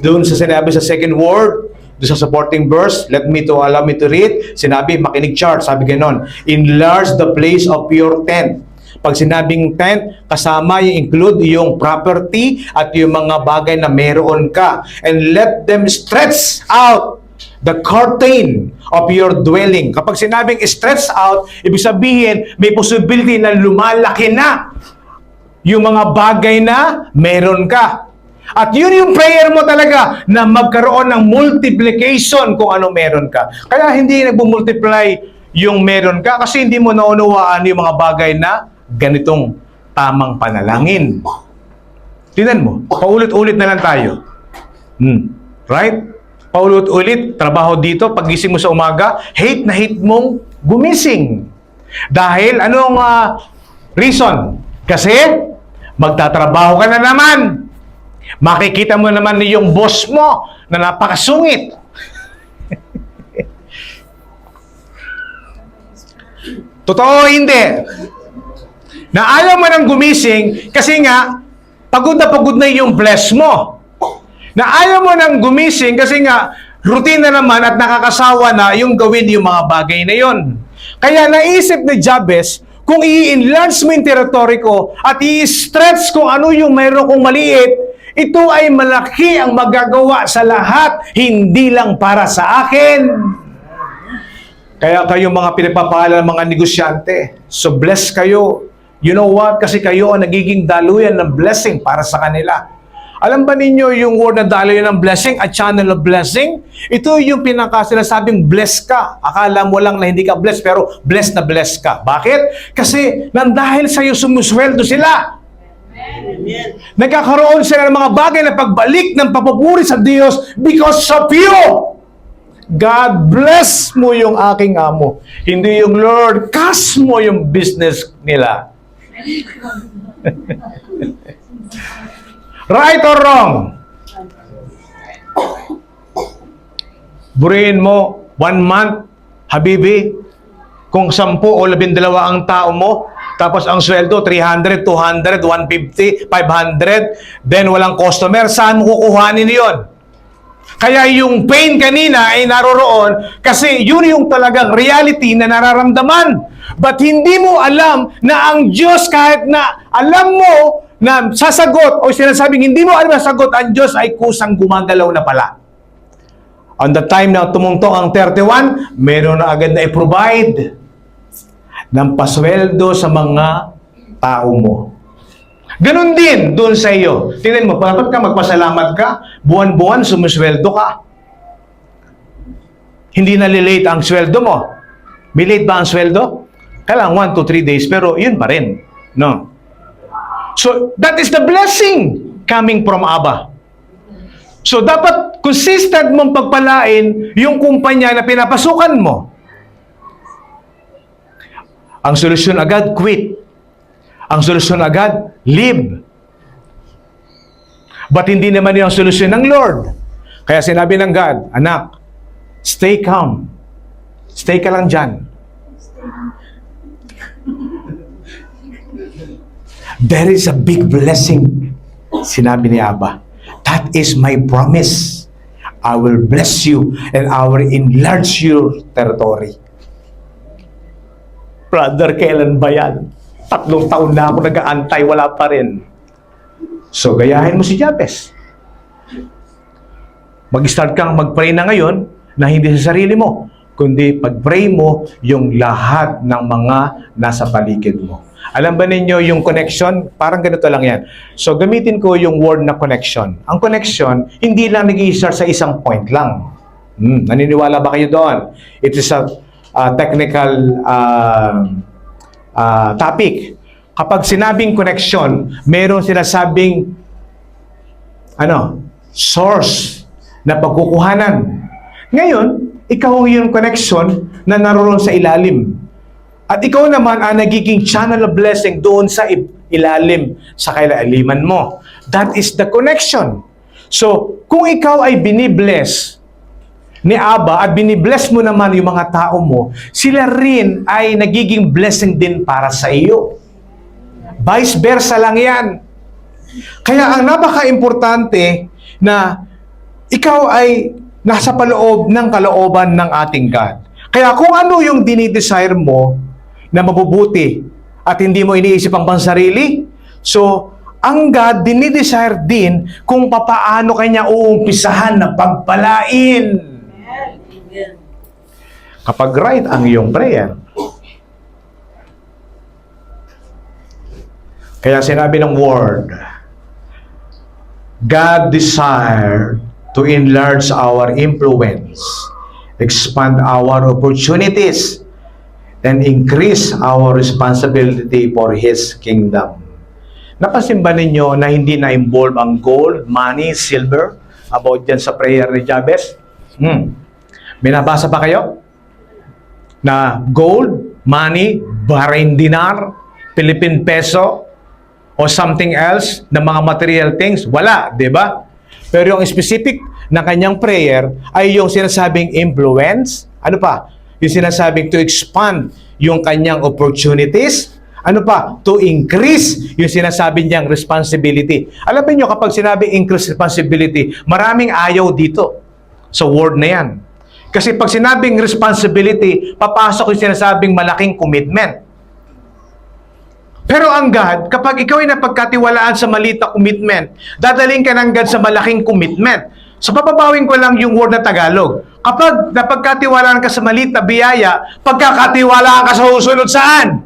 Doon sa sinabi sa second word, doon sa supporting verse, allow me to read, sinabi, makinig chart, sabi ganon, enlarge the place of your tent. Pag sinabing tent, kasama yung include yung property at yung mga bagay na meron ka. And let them stretch out the curtain of your dwelling. Kapag sinabing stretch out, ibig sabihin, may possibility na lumalaki na yung mga bagay na meron ka. At yun yung prayer mo talaga na magkaroon ng multiplication kung ano meron ka. Kaya hindi nagmumultiply yung meron ka kasi hindi mo naunawaan yung mga bagay na ganitong tamang panalangin. Tingnan mo, paulit-ulit na lang tayo. Right? Paulit-ulit, trabaho dito, pagising mo sa umaga, hate na hate mong gumising. Dahil anong reason? Kasi magtatrabaho ka na naman. Makikita mo naman yung boss mo na napakasungit. Totoo hindi? Na ayaw mo nang gumising kasi nga pagod na yung bless mo. Na ayaw mo nang gumising kasi nga routine na naman at nakakasawa na yung gawin yung mga bagay na yon. Kaya naisip ni Jabez, kung i-enlarge mo yung territory ko at i-stretch kung ano yung mayroon kong maliit, ito ay malaki ang magagawa sa lahat, hindi lang para sa akin. Kaya kayo mga pinagpapahalaga ng mga negosyante, so bless kayo. You know what? Kasi kayo ang nagiging daluyan ng blessing para sa kanila. Alam ba ninyo yung word na daluyan ng blessing, a channel of blessing? Ito yung sinasabing bless ka. Akala mo lang na hindi ka bless, pero bless na bless ka. Bakit? Kasi nang dahil sa'yo sumusweldo sila. Amen. Nagkakaroon sila ng mga bagay na pagbalik ng papupuri sa Diyos because of you. God bless mo yung aking amo. Hindi yung Lord, cash mo yung business nila. Right or wrong? Burihin mo 1 month, Habibi, kung 10 o 12 ang tao mo, tapos ang sweldo 300, 200, 150, 500, then walang customer, saan mo kukuhanin yon? Kaya yung pain kanina ay naroroon kasi yun yung talagang reality na nararamdaman. But hindi mo alam na ang Diyos, kahit na alam mo na sasagot o sinasabing hindi mo alam na sagot, ang Diyos ay kusang gumagalaw na pala. On the time na tumungtong ang 31, meron na agad na i-provide ng pasweldo sa mga tao mo. Ganon din doon sa iyo. Tingnan mo, dapat ka magpasalamat ka, buwan-buwan sumusweldo ka. Hindi nalilate ang sweldo mo. May late ba ang sweldo? Kailangan 1 to 3 days, pero yun pa rin. No? So, that is the blessing coming from Abba. So, dapat consistent mong pagpalain yung kumpanya na pinapasukan mo. Ang solusyon agad, quit. Ang solusyon agad, live. But hindi naman yung solusyon ng Lord. Kaya sinabi ng God, anak, stay calm. Stay ka lang dyan. There is a big blessing, sinabi ni Abba. That is my promise. I will bless you and I will enlarge your territory. Brother, kailan ba yan? 3 taon na ako nag-aantay, wala pa rin. So, gayahin mo si Jabez. Mag-start kang mag-pray na ngayon na hindi sa sarili mo, kundi pag-pray mo yung lahat ng mga nasa paligid mo. Alam ba ninyo yung connection? Parang ganito lang yan. So, gamitin ko yung word na connection. Ang connection, hindi lang nag-i-start sa isang point lang. Naniniwala ba kayo doon? It is a technical topic. Kapag sinabing connection, meron sinasabing source na pagkukuhanan. Ngayon, ikaw yung connection na naroon sa ilalim. At ikaw naman ang nagiging channel of blessing doon sa ilalim, sa kailaliman mo. That is the connection. So, kung ikaw ay binibless ni Abba at binibless mo naman yung mga tao mo, sila rin ay nagiging blessing din para sa iyo. Vice versa lang yan. Kaya ang napaka-importante na ikaw ay nasa paloob ng kalooban ng ating God. Kaya kung ano yung dinidesire mo na mabubuti at hindi mo iniisip ang pansarili, so ang God dinidesire din kung papaano kanya uumpisahan na pagpalain. Kapag right ang iyong prayer. Kaya sinabi ng word, God desired to enlarge our influence, expand our opportunities, and increase our responsibility for His kingdom. Napansin ba ninyo na hindi na-involve ang gold, money, silver about dyan sa prayer ni Jabez? Binabasa pa kayo? Na gold, money, Bahrain dinar, Philippine peso, o something else na mga material things? Wala, di ba? Pero yung specific na kanyang prayer ay yung sinasabing influence. Ano pa? Yung sinasabing to expand yung kanyang opportunities. Ano pa? To increase yung sinasabi niyang responsibility. Alam niyo kapag sinabing increase responsibility, maraming ayaw dito sa word na yan. Kasi pag sinabing responsibility, papasok yung sinasabing malaking commitment. Pero ang God, kapag ikaw ay napagkatiwalaan sa maliit na commitment, dadaling ka ng God sa malaking commitment. So papabawin ko lang yung word na Tagalog. Kapag napagkatiwalaan ka sa maliit na biyaya, pagkakatiwalaan ka sa susunod saan?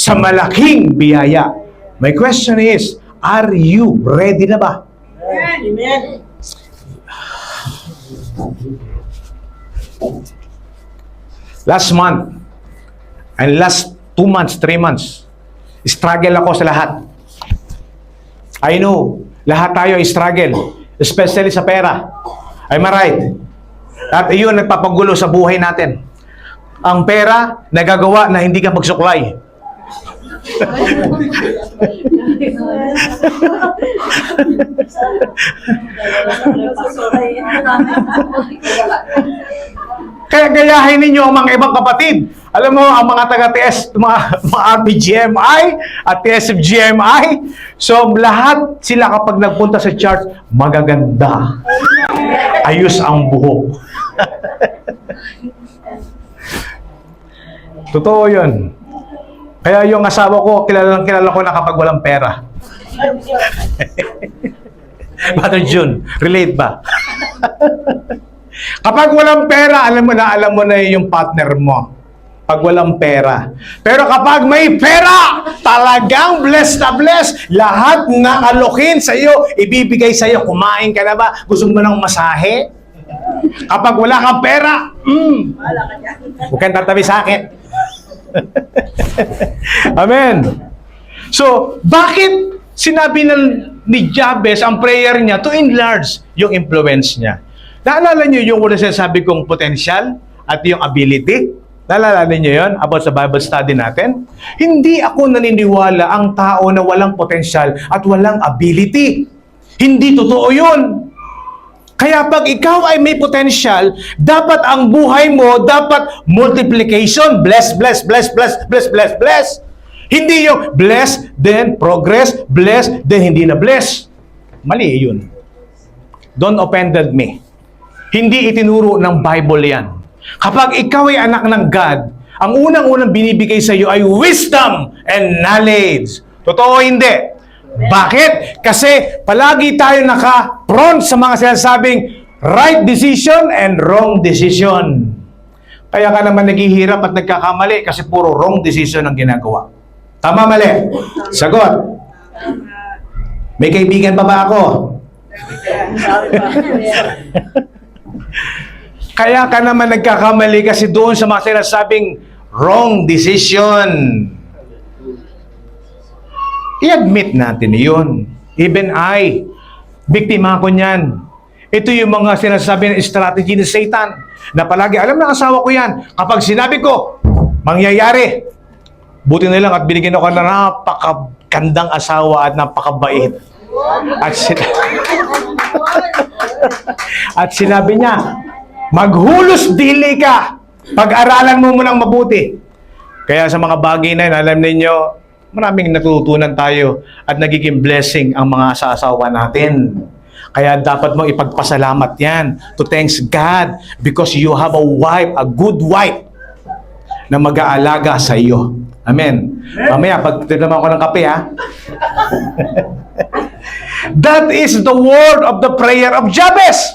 Sa malaking biyaya. My question is, are you ready na ba? Amen. Last month, and last 2 months, 3 months, struggle ako sa lahat. I know, lahat tayo struggle, especially sa pera. I'm right. At iyon nagpapagulo sa buhay natin. Ang pera, nagagawa na hindi ka magsuklay. Kaya gayahin ninyo ang mga ibang kapatid. Alam mo, ang mga taga-TS, mga RPGMI at TSFGMI, so lahat sila kapag nagpunta sa church, magaganda. Ayos ang buhok. Totoo yun. Kaya yung asawa ko, kilala ko na kapag walang pera. Brother June, relate ba? Kapag walang pera, alam mo na yung partner mo. Pag walang pera. Pero kapag may pera, talagang blessed na blessed. Lahat ng alokin sa iyo, ibibigay sa iyo. Kumain ka na ba? Gusto mo ng masahe? Kapag wala kang pera, Wala ka dyan. huwag kang tatabi sa akin. Amen. So, bakit sinabi ni Jabez ang prayer niya to enlarge yung influence niya? Naalala niyo yung una sinasabi kong potential at yung ability? Naalala niyo yun about sa Bible study natin? Hindi ako naniniwala ang tao na walang potential at walang ability. Hindi totoo yun. Kaya pag ikaw ay may potential, dapat ang buhay mo, dapat multiplication. Bless, bless, bless, bless, bless, bless, bless. Hindi yung bless, then progress, bless, then hindi na bless. Mali yun. Don't offended me. Hindi itinuro ng Bible yan. Kapag ikaw ay anak ng God, ang unang-unang binibigay sa iyo ay wisdom and knowledge. Totoo hindi? Bakit? Kasi palagi tayo naka-prone sa mga sinasabing right decision and wrong decision. Kaya ka naman naghihirap at nagkakamali kasi puro wrong decision ang ginagawa. Tama, mali? Sagot. May kaibigan pa ba ako? Sabi pa. Kaya ka naman nagkakamali kasi doon sa mga sinasabing wrong decision. I-admit natin yun. Even I, biktima ko niyan. Ito yung mga sinasabi ng strategy ni Satan. Na palagi, alam na asawa ko yan. Kapag sinabi ko, mangyayari. Buti na lang at binigyan ako ng napakagandang asawa at napakabait. At sinabi niya, maghulos dili ka. Pag-aralan mo munang mabuti. Kaya sa mga bagay na yun, alam ninyo, maraming natutunan tayo at nagiging blessing ang mga asawa natin. Kaya dapat mong ipagpasalamat yan to thanks God because you have a wife, a good wife na mag-aalaga sa iyo. Amen. Mamaya, pag tinaman ko ng kape, ha? That is the word of the prayer of Jabez.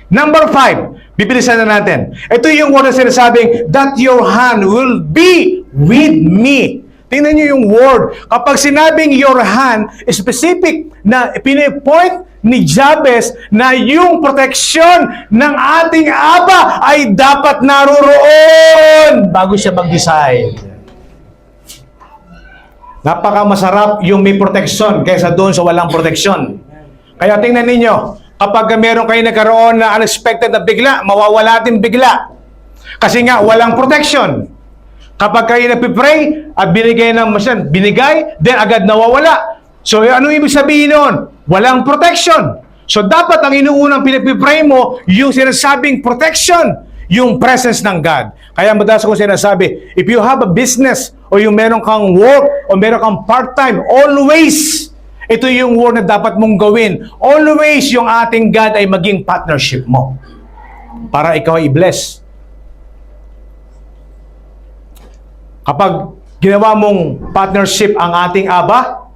Number 5, bibilisan na natin. Ito yung word na sinasabing, that your hand will be with me. Tingnan nyo yung word. Kapag sinabing your hand, specific na pinipoint ni Jabez na yung proteksyon ng ating Aba ay dapat naroroon bago siya mag-decide. Napakamasarap yung may proteksyon kaysa doon sa walang proteksyon. Kaya tingnan ninyo, kapag meron kayo nagkaroon na unexpected na bigla, mawawala din bigla. Kasi nga, walang protection. Kapag kayo nagpipray at binigay, then agad nawawala. So, ano ibig sabihin nun? Walang protection. So, dapat ang inuunang pinagpipray mo, yung sinasabing protection, yung presence ng God. Kaya madalas ko sinasabi, if you have a business, o yung meron kang work, o meron kang part-time, always, ito yung word na dapat mong gawin. Always yung ating God ay maging partnership mo. Para ikaw ay i-bless. Kapag ginawa mong partnership ang ating Aba,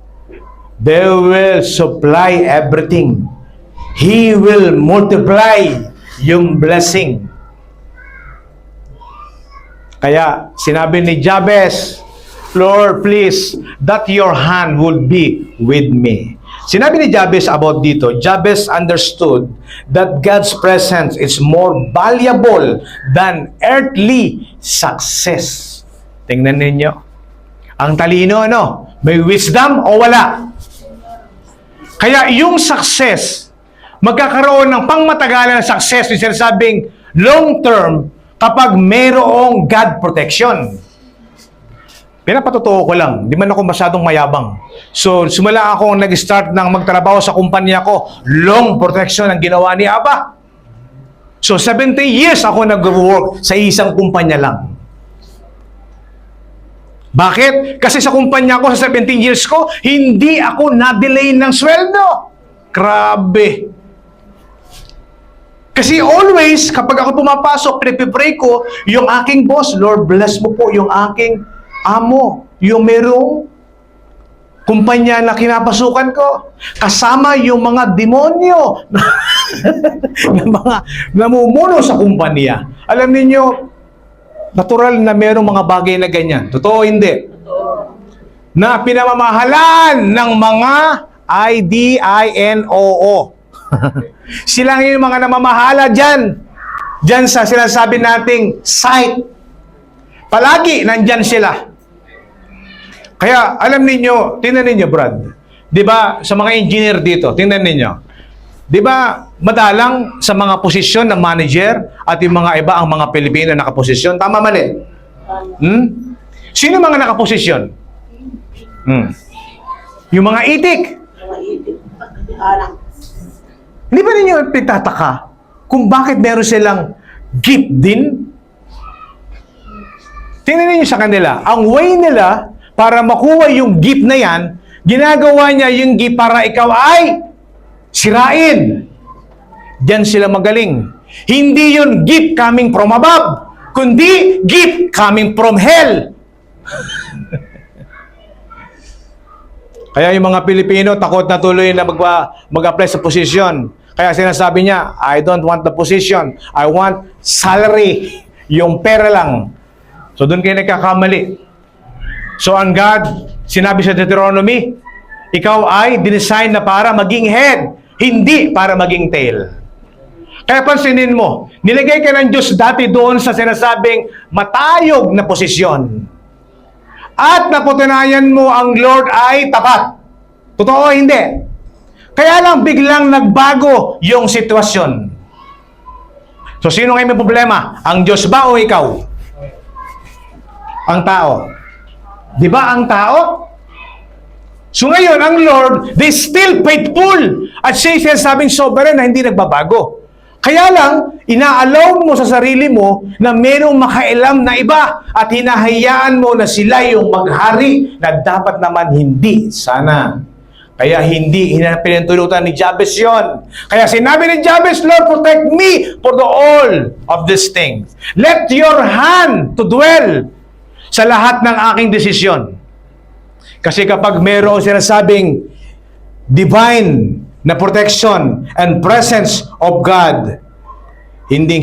they will supply everything. He will multiply yung blessing. Kaya sinabi ni Jabez, Lord, please, that your hand would be with me. Sinabi ni Jabez about dito, Jabez understood that God's presence is more valuable than earthly success. Tingnan ninyo. Ang talino, ano? May wisdom o wala? Kaya yung success, magkakaroon ng pangmatagalan na success, yung sinasabing long term, kapag mayroong God protection. Pinapatotoo ko lang, di man ako masyadong mayabang. So, simula ako nag-start ng magtrabaho sa kumpanya ko, long protection ang ginawa ni Aba. So, 70 years ako nag-work sa isang kumpanya lang. Bakit? Kasi sa kumpanya ko, sa 17 years ko, hindi ako na-delay ng sweldo. Grabe. Kasi always, kapag ako pumapasok, pinipipray ko, yung aking boss, Lord, bless mo po yung aking amo, yung merong kumpanya na kinapasukan ko. Kasama yung mga demonyo na mga namumuno sa kumpanya. Alam niyo, natural na merong mga bagay na ganyan. Totoo hindi? Na pinamamahalan ng mga IDINOO. Sila yung mga namamahala dyan. Dyan sa sinasabi nating site. Palagi nandyan sila. Kaya alam ninyo, tingnan ninyo Brad. Di ba sa mga engineer dito, tingnan ninyo. Di ba madalang sa mga posisyon ng manager at yung mga iba ang mga Pilipino na nakaposisyon? Tama mali? Sino mga nakaposisyon? Yung mga itik. Hindi ba ninyo pitataka kung bakit meron silang gift din? Tingnan ninyo sa kanila. Ang way nila para makuha yung gift na yan, ginagawa niya yung gift para ikaw ay sirain. Diyan sila magaling. Hindi yun gift coming from above, kundi gift coming from hell. Kaya yung mga Pilipino takot na tuloy na mag-apply sa posisyon. Kaya sinasabi niya, I don't want the position. I want salary. Yung pera lang. So doon kayo nagkakamali. So ang God, sinabi sa Deuteronomy, ikaw ay dinesign na para maging head, hindi para maging tail. Kaya pansinin mo, nilagay ka ng Diyos dati doon sa sinasabing matayog na posisyon. At napatunayan mo ang Lord ay tapat. Totoo o hindi? Kaya lang biglang nagbago yung sitwasyon. So sino ngayon may problema? Ang Diyos ba o ikaw? Ang tao. Di ba ang tao? So ngayon, ang Lord, they still faithful. At siya sinasabing sovereign na hindi nagbabago. Kaya lang, inaalaw mo sa sarili mo na merong makailam na iba at hinahayaan mo na sila yung maghari na dapat naman hindi. Sana. Kaya hindi pinintulutan ni Jabez yon. Kaya sinabi ni Jabez, Lord, protect me for the all of these things. Let your hand to dwell sa lahat ng aking desisyon. Kasi kapag mayroong sinasabing divine na protection and presence of God, hindi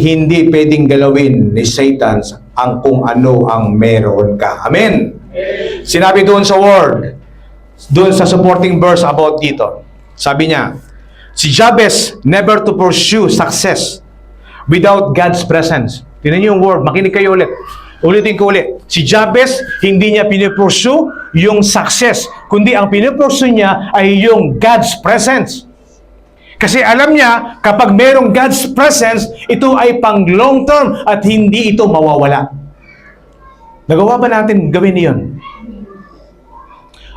pwedeng galawin ni Satan ang kung ano ang meron ka. Amen? Sinabi doon sa word, doon sa supporting verse about dito. Sabi niya, si Jabez never to pursue success without God's presence. Tingnan niyo yung word, makinig kayo ulit. Ulitin ko ulit. Si Jabez, hindi niya pinupursue yung success, kundi ang pinupursue niya ay yung God's presence. Kasi alam niya, kapag merong God's presence, ito ay pang long term at hindi ito mawawala. Nagawa ba natin gawin iyon?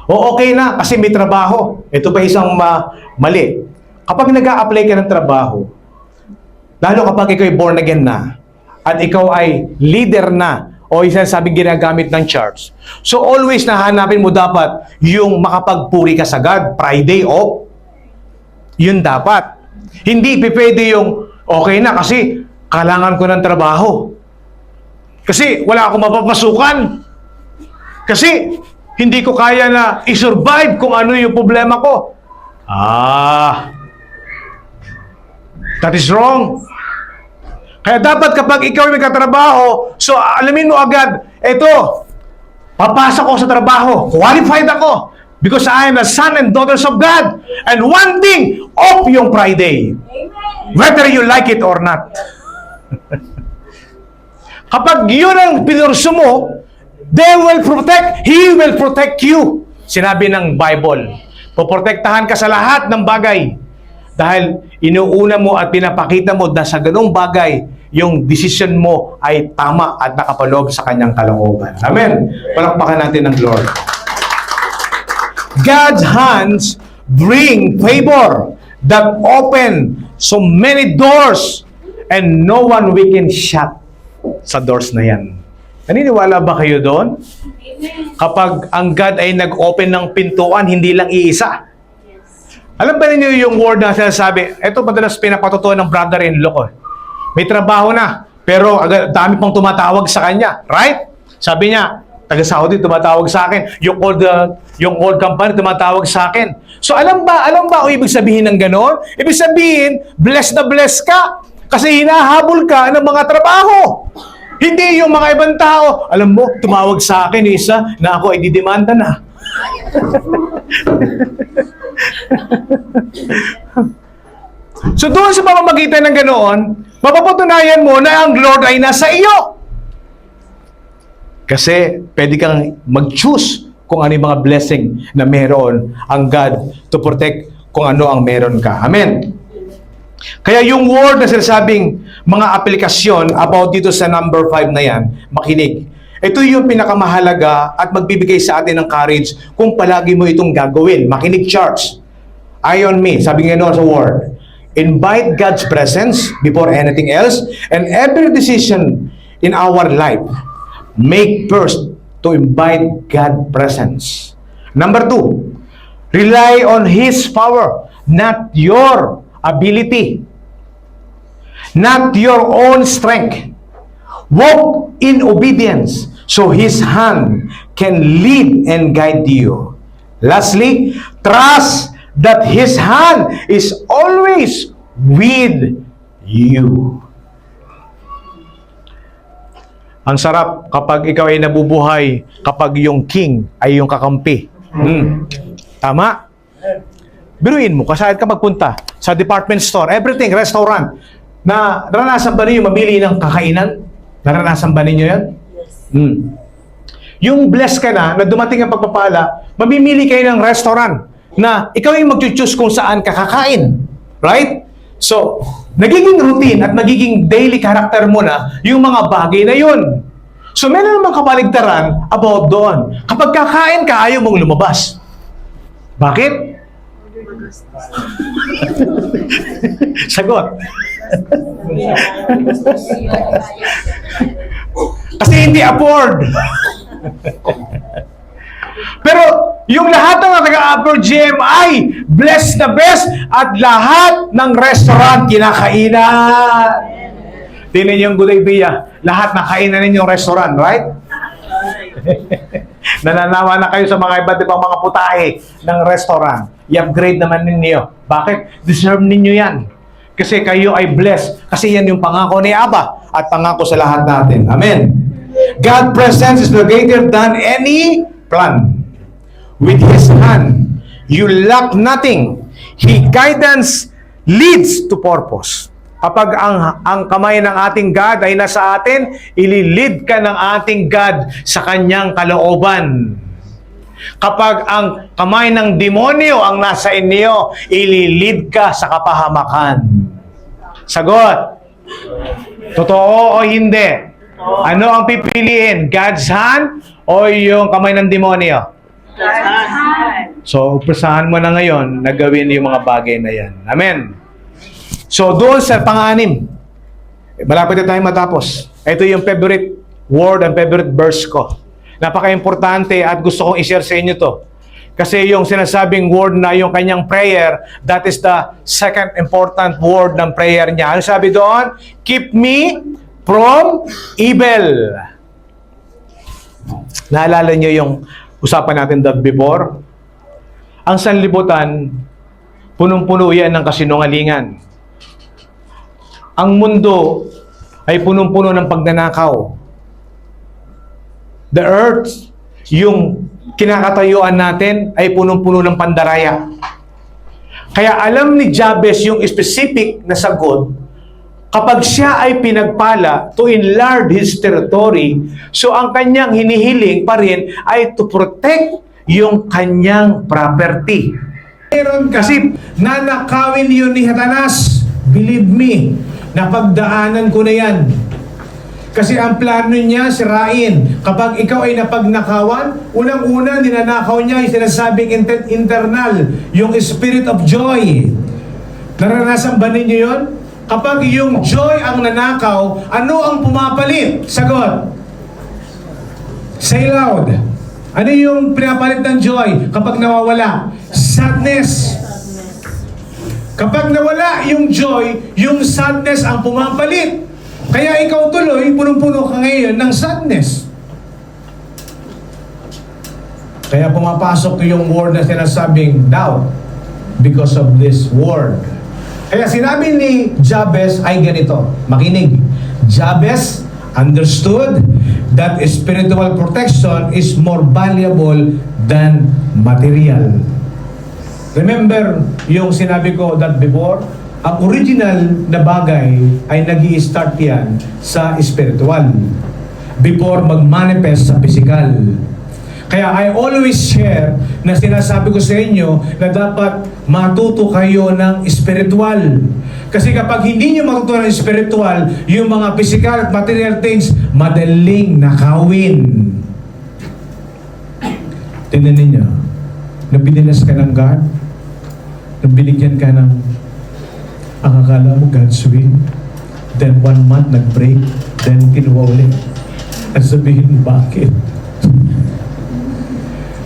O okay na, kasi may trabaho. Ito pa isang mali. Kapag nag-a-apply ka ng trabaho, lalo kapag ikaw ay born again na, at ikaw ay leader na, o isa sabing ginagamit ng charts. So always nahanapin mo dapat yung makapagpuri ka sa God, Friday off. Yun dapat. Hindi pwede yung, okay na kasi kailangan ko ng trabaho. Kasi wala akong mapapasukan. Kasi hindi ko kaya na i-survive kung ano yung problema ko. That is wrong. Kaya dapat kapag ikaw ay magkatrabaho, so alamin mo agad, eto, papasok ko sa trabaho, qualified ako, because I am a son and daughters of God. And one thing, off yung Friday. Amen. Whether you like it or not. Kapag yun ang pinurso mo, He will protect you. Sinabi ng Bible. Poprotektahan ka sa lahat ng bagay. Dahil inuuna mo at pinapakita mo na sa ganung bagay, yung decision mo ay tama at nakapaloob sa kanyang kalooban. Amen. Palakpakan natin ng Lord. God's hands bring favor that open so many doors and no one we can shut sa doors na yan. Naniniwala ba kayo doon? Kapag ang God ay nag-open ng pintuan, hindi lang iisa. Alam ba ninyo yung word na sinasabi? Ito madalas pinapatutuan ng brother-in-law ko. May trabaho na, pero dami pang tumatawag sa kanya. Right? Sabi niya, taga-Saudi tumatawag sa akin. Yung old company tumatawag sa akin. So alam ba o ibig sabihin ng gano'n? Ibig sabihin, blessed na blessed ka. Kasi hinahabol ka ng mga trabaho. Hindi yung mga ibang tao. Alam mo, tumawag sa akin isa na ako ay didemanda na. So doon sa pamamagitan ng ganoon, mapapatunayan mo na ang Lord ay nasa iyo. Kasi pwede kang mag-choose kung ano yung mga blessing na meron ang God to protect kung ano ang meron ka. Amen. Kaya yung word na sinasabing mga aplikasyon about dito sa number 5 na yan, makinig. Ito yung pinakamahalaga at magbibigay sa atin ng courage kung palagi mo itong gagawin. Makinig, church. Ayon me, sabi nga sa word, invite God's presence before anything else, and every decision in our life, make first to invite God's presence. Number 2, rely on His power, not your ability, not your own strength. Walk in obedience so His hand can lead and guide you. Lastly, trust that His hand is always with you. Ang sarap kapag ikaw ay nabubuhay, kapag yung king ay yung kakampi. Tama? Biruin mo, kasahit ka magpunta sa department store, everything, restaurant, na naranasan ba ninyo mamili ng kakainan? Naranasan ba ninyo yan? Yung blessed ka na dumating ang pagpapala, mamimili kayo ng restaurant na ikaw yung mag-choose kung saan kakakain. Right? So, nagiging routine at magiging daily character mo na yung mga bagay na yun. So, meron namang kapaligtaran about doon. Kapag kakain ka, ayaw mong lumabas. Bakit? Sagot. Kasi hindi afford. Pero yung lahat ng taga-Upper GMI, blessed na best at lahat ng restaurant kinakainan. Tingnan niyo yung good idea. Lahat na kainan ninyong restaurant, right? Nananawa na kayo sa mga iba't ibang mga putahe ng restaurant. I-upgrade naman ninyo. Bakit? Deserve ninyo yan. Kasi kayo ay blessed. Kasi yan yung pangako ni Abba at pangako sa lahat natin. Amen. God's presence is greater than any plan. With His hand, you lack nothing. His guidance leads to purpose. Kapag ang kamay ng ating God ay nasa atin, ililid ka ng ating God sa kanyang kalooban. Kapag ang kamay ng demonyo ang nasa inyo, ililid ka sa kapahamakan. Sagot. Totoo o hindi? Ano ang pipiliin? God's hand o yung kamay ng demonyo? God's hand. So, umpasahan mo na ngayon na gawin yung mga bagay na yan. Amen. So, doon sa pang-anim, malapit na tayo matapos. Ito yung favorite word and favorite verse ko. Napaka-importante at gusto kong i-share sa inyo to. Kasi yung sinasabing word na yung kanyang prayer, that is the second important word ng prayer niya. Ano sabi doon? Keep me from evil. Naalala niyo yung usapan natin that before? Ang sanlibutan, punong-puno yan ng kasinungalingan. Ang mundo ay punong-puno ng pagnanakaw. The earth, yung kinakatayuan natin, ay punong-puno ng pandaraya. Kaya alam ni Jabez yung specific na sagot, kapag siya ay pinagpala to enlarge his territory, so ang kanyang hinihiling pa rin ay to protect yung kanyang property. Meron kasi nanakawin yun ni Satanas. Believe me, napagdaanan ko na yan. Kasi ang plano niya, sirain. Kapag ikaw ay napagnakawan, unang-una, ninanakaw niya yung sinasabing internal, yung spirit of joy. Naranasan ba ninyo yun? Kapag yung joy ang nanakaw, ano ang pumapalit? Sagot. Say loud. Ano yung pinapalit ng joy kapag nawawala? Sadness. Kapag nawala yung joy, yung sadness ang pumapalit. Kaya ikaw tuloy, punong-puno ka ngayon ng sadness. Kaya pumapasok yung word na sinasabing doubt because of this word. Kaya sinabi ni Jabez ay ganito, makinig. Jabez understood that spiritual protection is more valuable than material. Remember yung sinabi ko that before? Ang original na bagay ay nag-i-start yan sa spiritual before mag-manifest sa physical. Kaya I always share na sinasabi ko sa inyo na dapat matuto kayo ng spiritual. Kasi kapag hindi nyo matuto ng spiritual, yung mga physical at material things, madaling nakawin. Tingnan ninyo, nabinilas ka ng God, nabinigyan ka ng ang akala mo God's will, then 1 month nag-break, then kinuha ulit. At sabihin mo, bakit?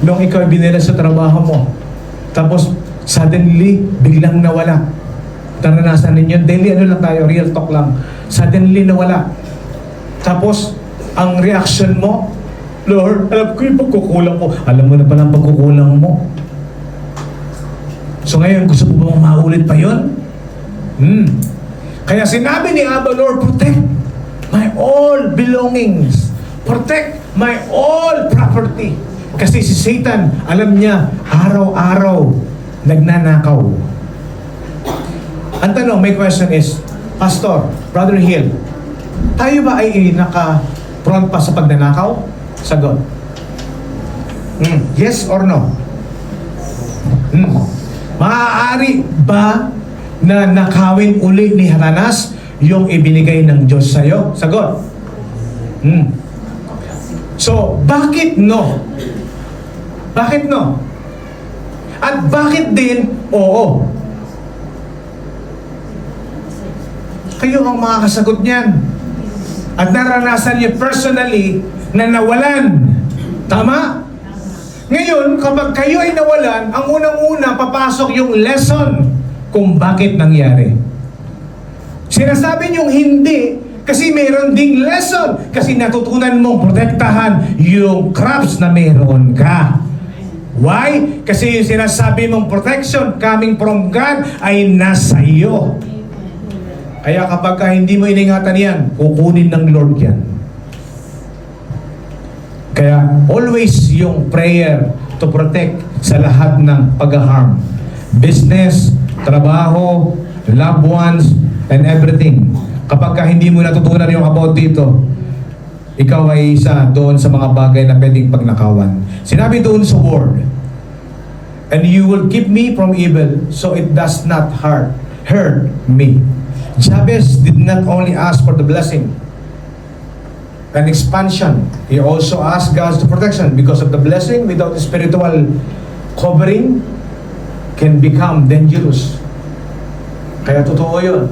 Nung ikaw binila sa trabaho mo, tapos suddenly, biglang nawala. Naranasan ninyo, daily ano lang tayo, real talk lang. Suddenly nawala. Tapos, ang reaction mo, Lord, alam ko yung pagkukulang ko. Alam mo na pala ang pagkukulang mo. So ngayon, gusto mo bang maulit pa yun? Kaya sinabi ni Abba, Lord, protect my all belongings. Protect my all property. Kasi si Satan, alam niya, araw-araw, nagnanakaw. Ang tanong, may question is, Pastor, Brother Hill, tayo ba ay naka-front pa sa pagnanakaw? Sagot. Yes or no? Maaari ba na nakawin uli ni Satanas yung ibinigay ng Diyos sa'yo? Sagot. So, bakit no? Bakit no? At bakit din oo? Kayo ang makakasagot niyan. At naranasan niyo personally na nawalan. Tama? Ngayon, kapag kayo ay nawalan, ang unang-una papasok yung lesson kung bakit nangyari. Sinasabi niyong hindi kasi meron ding lesson. Kasi natutunan mong protektahan yung crops na meron ka. Why? Kasi yung sinasabi mong protection coming from God ay nasa iyo. Kaya kapag hindi mo iningatan yan, kukunin ng Lord yan. Kaya always yung prayer to protect sa lahat ng pag-harm. Business, trabaho, loved ones, and everything. Kapag hindi mo natutunan yung about dito, ikaw ay isa doon sa mga bagay na pwedeng pagnakawan. Sinabi doon sa word, and you will keep me from evil, so it does not hurt me. Jabez did not only ask for the blessing and expansion, he also asked God's protection because of the blessing without spiritual covering can become dangerous. Kaya totoo yun.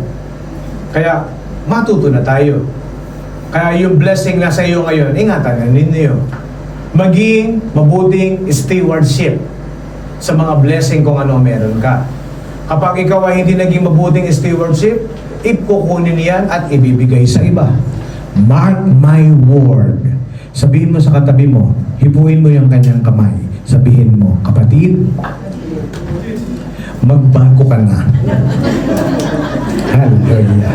Kaya matuto na tayo. Kaya yung blessing na sa iyo ngayon, ingatan na ninyo. Maging mabuting stewardship sa mga blessing kung ano meron ka. Kapag ikaw ay hindi naging mabuting stewardship, ikukunin yan at ibibigay sa iba. Mark my word. Sabihin mo sa katabi mo, hipuin mo yung kanyang kamay. Sabihin mo, kapatid, magbago ka na. Hallelujah.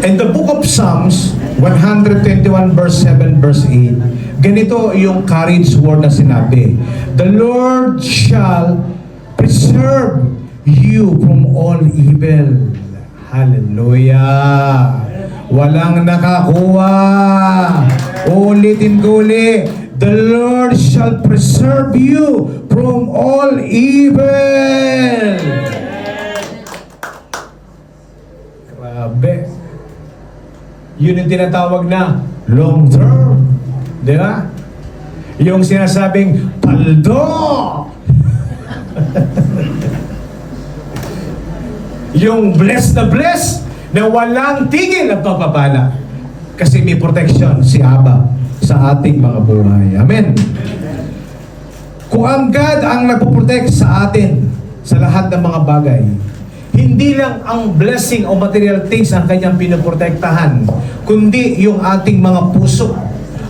In the book of Psalms, 121 verse 7, verse 8, ganito yung courage word na sinabi. The Lord shall preserve you from all evil. Hallelujah. Walang nakakuha. Ulitin ko ulit. The Lord shall preserve you from all evil. Grabe. Yun yung tinatawag na long term. Di ba? Yung sinasabing paldo. Yung blessed na walang tigil ang pagpapala. Kasi may protection si Abba sa ating mga buhay. Amen. Kung ang God ang nagpo-protect sa atin sa lahat ng mga bagay, hindi lang ang blessing o material things ang kanyang pinoprotektahan, kundi yung ating mga puso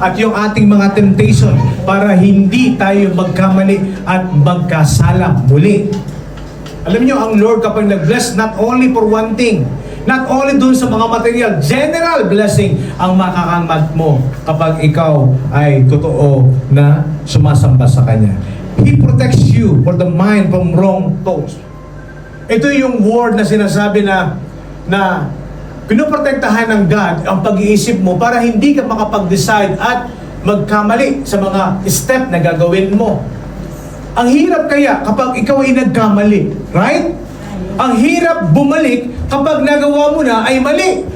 at yung ating mga temptation para hindi tayo magkamali at magkasala muli. Alam niyo, ang Lord kapag nag-bless, not only for one thing, not only dun sa mga material, general blessing ang makakamit mo kapag ikaw ay totoo na sumasamba sa Kanya. He protects you for the mind from wrong thoughts. Ito yung word na sinasabi na pinoprotektahan ng God ang pag-iisip mo para hindi ka makapag-decide at magkamali sa mga step na gagawin mo. Ang hirap kaya kapag ikaw ay nagkamali, right? Ang hirap bumalik kapag nagawa mo na ay mali.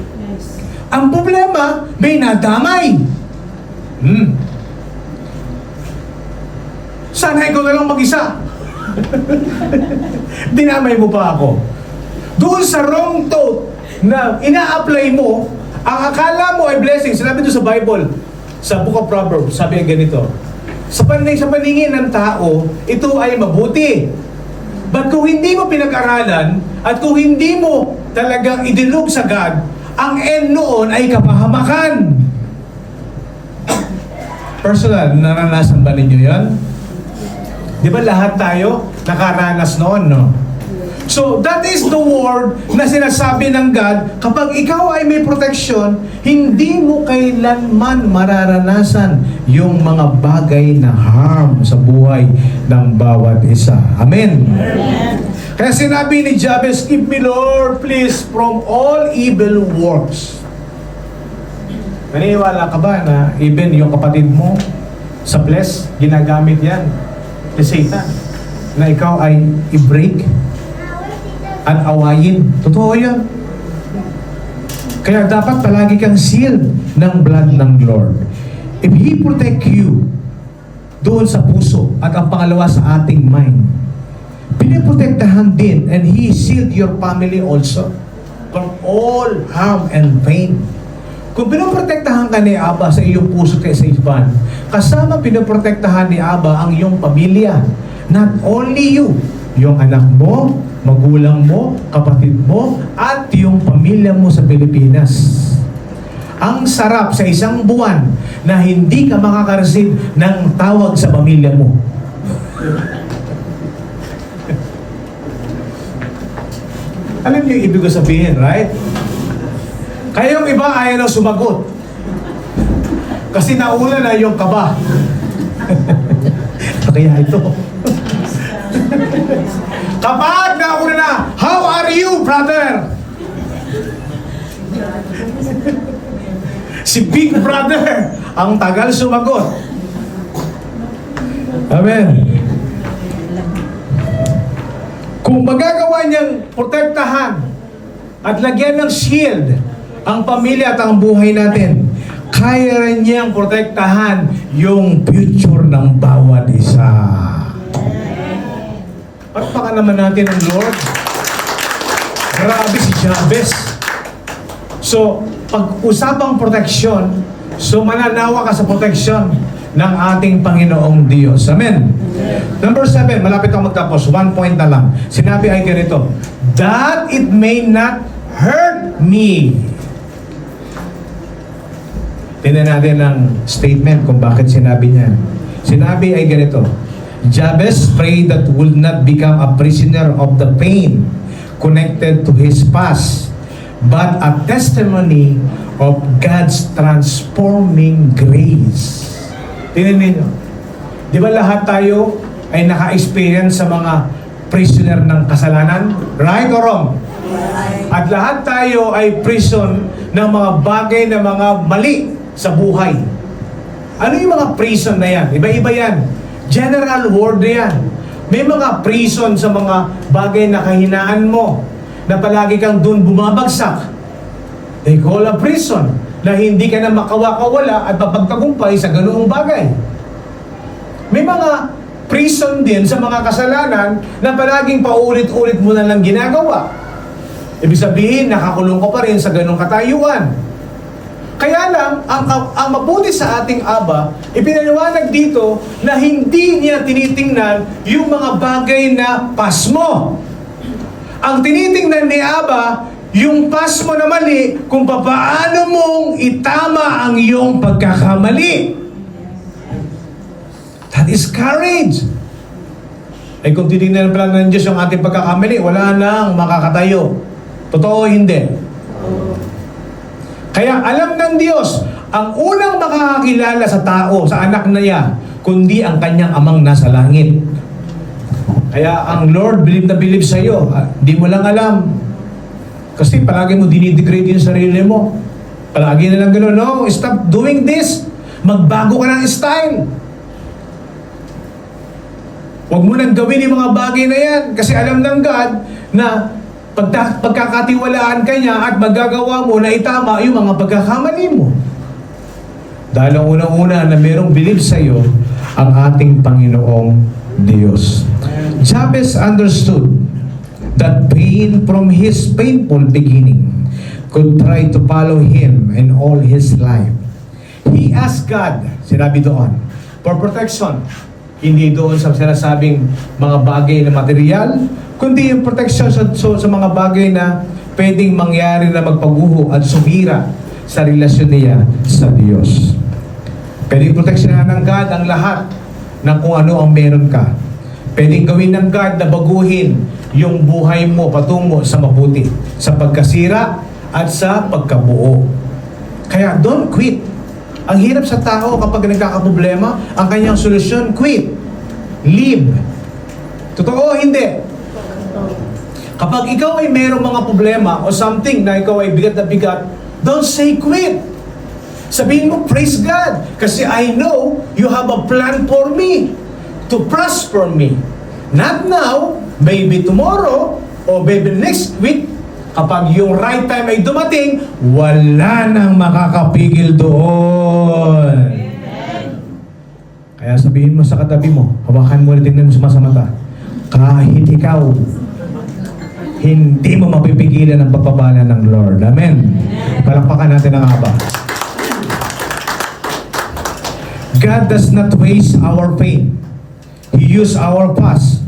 Ang problema, may nadamay. Sana ikaw na lang mag-isa. Dinamay mo pa ako. Doon sa wrong thought na ina-apply mo, ang akala mo ay blessing. Sinabi doon sa Bible, sa Book of Proverbs, sabi ang ganito, sa paningin ng tao, ito ay mabuti. But kung hindi mo pinag-aralan at kung hindi mo talagang idinulog sa God, ang end noon ay kapahamakan. Personal, naranasan ba ninyo yan? Di ba lahat tayo nakaranas noon, no? So, that is the word na sinasabi ng God, kapag ikaw ay may protection, hindi mo kailanman mararanasan yung mga bagay na harm sa buhay ng bawat isa. Amen? Amen. Kaya sinabi ni Jabez, "Keep me, Lord, please, from all evil works." Naniniwala ka ba na even yung kapatid mo sa bless, ginagamit yan ni Satan, na ikaw ay i-break at awayin? Totoo yan. Kaya dapat palagi kang sealed ng blood ng Lord. If He protect you doon sa puso at ang pangalawa sa ating mind, piniprotektahan din and He sealed your family also from all harm and pain. Kung pinoprotektahan ka ni Abba sa iyong puso kay sa Ivan, kasama pinoprotektahan ni Abba ang iyong pamilya. Not only you, yung anak mo, magulang mo, kapatid mo, at yung pamilya mo sa Pilipinas. Ang sarap sa isang buwan na hindi ka makaka-receive ng tawag sa pamilya mo. Alam niyo yung ibig ko sabihin, right? Kayong iba ayaw na sumagot. Kasi nauna na yung kaba. Kaya ito. Kapag nauna na, "How are you, brother?" Si Big Brother ang tagal sumagot. Amen. Kung magagawa niyang protektahan at lagyan ng shield ang pamilya at ang buhay natin, kaya rin niyang protektahan yung future ng bawat isa. Palakpakan naman natin ang Lord. Grabe si Jabez. So, pag-usapang protection, so mananawa ka sa protection ng ating Panginoong Diyos. Amen. Number 7, malapit akong magtapos. 1 point na lang. Sinabi ay ganito, "That it may not hurt me." Tingnan natin ang statement kung bakit sinabi niya. Sinabi ay ganito, Jabez prayed that would not become a prisoner of the pain connected to his past, but a testimony of God's transforming grace. Tingnan ninyo. Di ba lahat tayo ay naka-experience sa mga prisoner ng kasalanan? Right or wrong? At lahat tayo ay prison ng mga bagay na mga mali sa buhay. Ano yung mga prison na yan? Iba-iba yan. General word yan. May mga prison sa mga bagay na kahinaan mo, na palagi kang dun bumabagsak. They call a prison, na hindi ka na makawakawala at mapagtagumpay sa ganoong bagay. May mga prison din sa mga kasalanan na palaging paulit-ulit mo na lang ginagawa. Ibig sabihin, nakakulong ka pa rin sa ganong katayuan. Kaya lang, ang mabuti sa ating Aba, ipinaliwanag dito na hindi niya tinitingnan yung mga bagay na pasmo. Ang tinitingnan ni Aba, yung pasmo na mali, kung paano mong itama ang iyong pagkakamali. That is courage. Ay kung titingnan pala ng Diyos yung ating pagkakamali, wala nang makakatayo. Totoo hindi? Kaya alam ng Diyos, ang unang makakakilala sa tao, sa anak na niya, kundi ang kanyang amang nasa langit. Kaya ang Lord, believe na believe sa iyo. Di mo lang alam. Kasi palagi mo dinidegrade yung sarili mo. Palagi na lang gano'n, no, stop doing this. Magbago ka ng style. Huwag mo nang gawin yung mga bagay na yan. Kasi alam ng God na pagkakatiwalaan ka niya at magagawa mo na itama yung mga pagkakamali mo. Dahil ang unang-una na mayroong believe sa iyo ang ating Panginoong Diyos. Jabez understood that pain from his painful beginning could try to follow him in all his life. He asked God, sinabi doon, for protection. Hindi doon sa sinasabing mga bagay na material, kundi yung protection sa mga bagay na pwedeng mangyari na magpaguho at sumira sa relasyon niya sa Diyos. Pwedeng proteksyonan ng God ang lahat ng kung ano ang meron ka. Pwedeng gawin ng God na baguhin yung buhay mo patungo sa mabuti, sa pagkasira at sa pagkabuo. Kaya don't quit. Ang hirap sa tao kapag nagkakaproblema, ang kanyang solusyon, quit. Leave. Totoo o hindi? Kapag ikaw ay mayroong mga problema o something na ikaw ay bigat na bigat, don't say quit. Sabihin mo, praise God. Kasi I know you have a plan for me to prosper me. Not now, maybe tomorrow, or maybe next week. Kapag yung right time ay dumating, wala nang makakapigil doon. Kaya sabihin mo sa katabi mo, hawakan mo na tingnan mo sa mata. Kahit ikaw, hindi mo mapipigilan ang pagpapala ng Lord. Amen. Palakpakan natin ang Aba. God does not waste our pain. He uses our past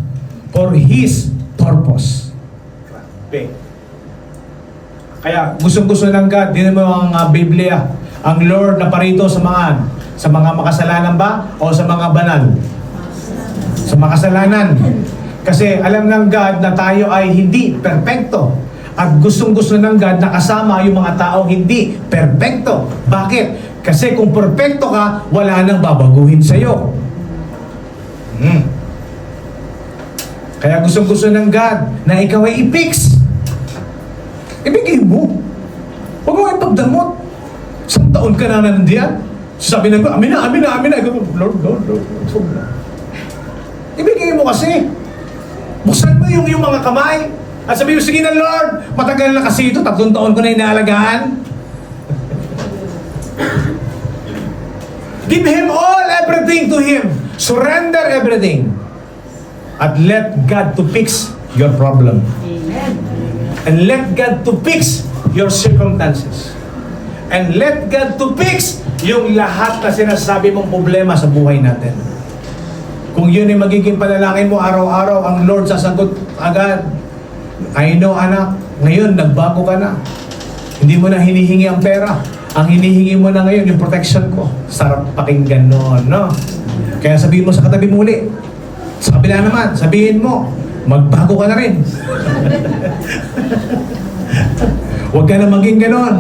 for His purpose. Kaya gustong-gusto ng God, din mo ang Biblia, ang Lord na parito sa mga makasalanan ba o sa mga banal? Sa makasalanan. Kasi alam ng God na tayo ay hindi perpekto. At gustong-gusto ng God na kasama yung mga tao hindi perpekto. Bakit? Kasi kung perpekto ka, wala nang babaguhin sa'yo. Kaya gustong-gusto ng God na ikaw ay i-fix. Ibigay mo. Huwag mo ipagdamot. Isang taon ka na nandiyan. Sabi ng God, amin na. Lord. Ibigay mo kasi. Buksan mo yung mga kamay. At sabi mo, sige na Lord, matagal na kasi ito, 3 taon ko na inaalagaan. Give Him all, everything to Him. Surrender everything. At let God to fix your problem. Amen. And let God to fix your circumstances. And let God to fix yung lahat na sinasabi mong problema sa buhay natin. Kung yun ay magiging panalangin mo araw-araw, ang Lord sasagot agad. I know anak, ngayon nagbago ka na. Hindi mo na hinihingi ang pera. Ang hinihingi mo na ngayon yung protection ko. Sarap pakinggan noon, no? Kaya sabihin mo sa katabi mo uli. Sa kabila naman, sabihin mo, magbago ka na rin. Huwag ka na maging ganon.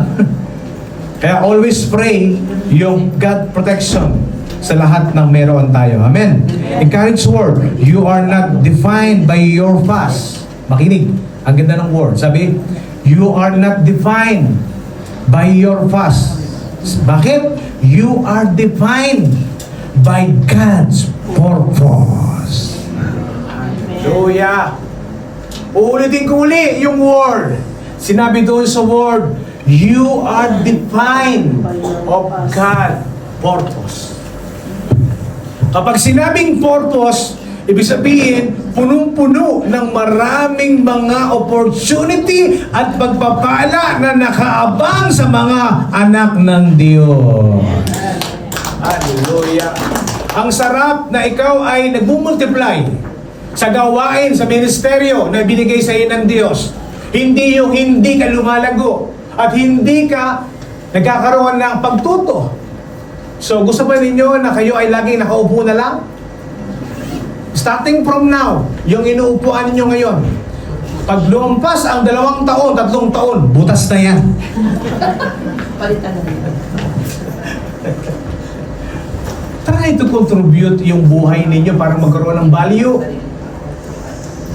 Kaya always pray yung God protection sa lahat ng meron tayo. Amen. Encourage word. You are not defined by your past. Makinig. Ang ganda ng word. Sabi, you are not defined by your past. Bakit? You are defined by God's purpose. Hallelujah. Uulitin ko uli yung word. Sinabi doon sa word, you are defined of God's purpose. Kapag sinabing purpose, Ibig sabihin, punong-puno ng maraming mga opportunity at pagpapala na nakaabang sa mga anak ng Diyos. Hallelujah. Ang sarap na ikaw ay nagmumultiply sa gawain, sa ministeryo na binigay sa iyo ng Diyos. Hindi yung hindi ka lumalago at hindi ka nagkakaroon ng pagtuto. So gusto ba ninyo na kayo ay laging nakaupo na lang? Starting from now, yung inuupuan ninyo ngayon, pag lumampas ang 2 taon, 3 taon, butas na yan. Palitan na. Try to contribute yung buhay ninyo para magkaroon ng value.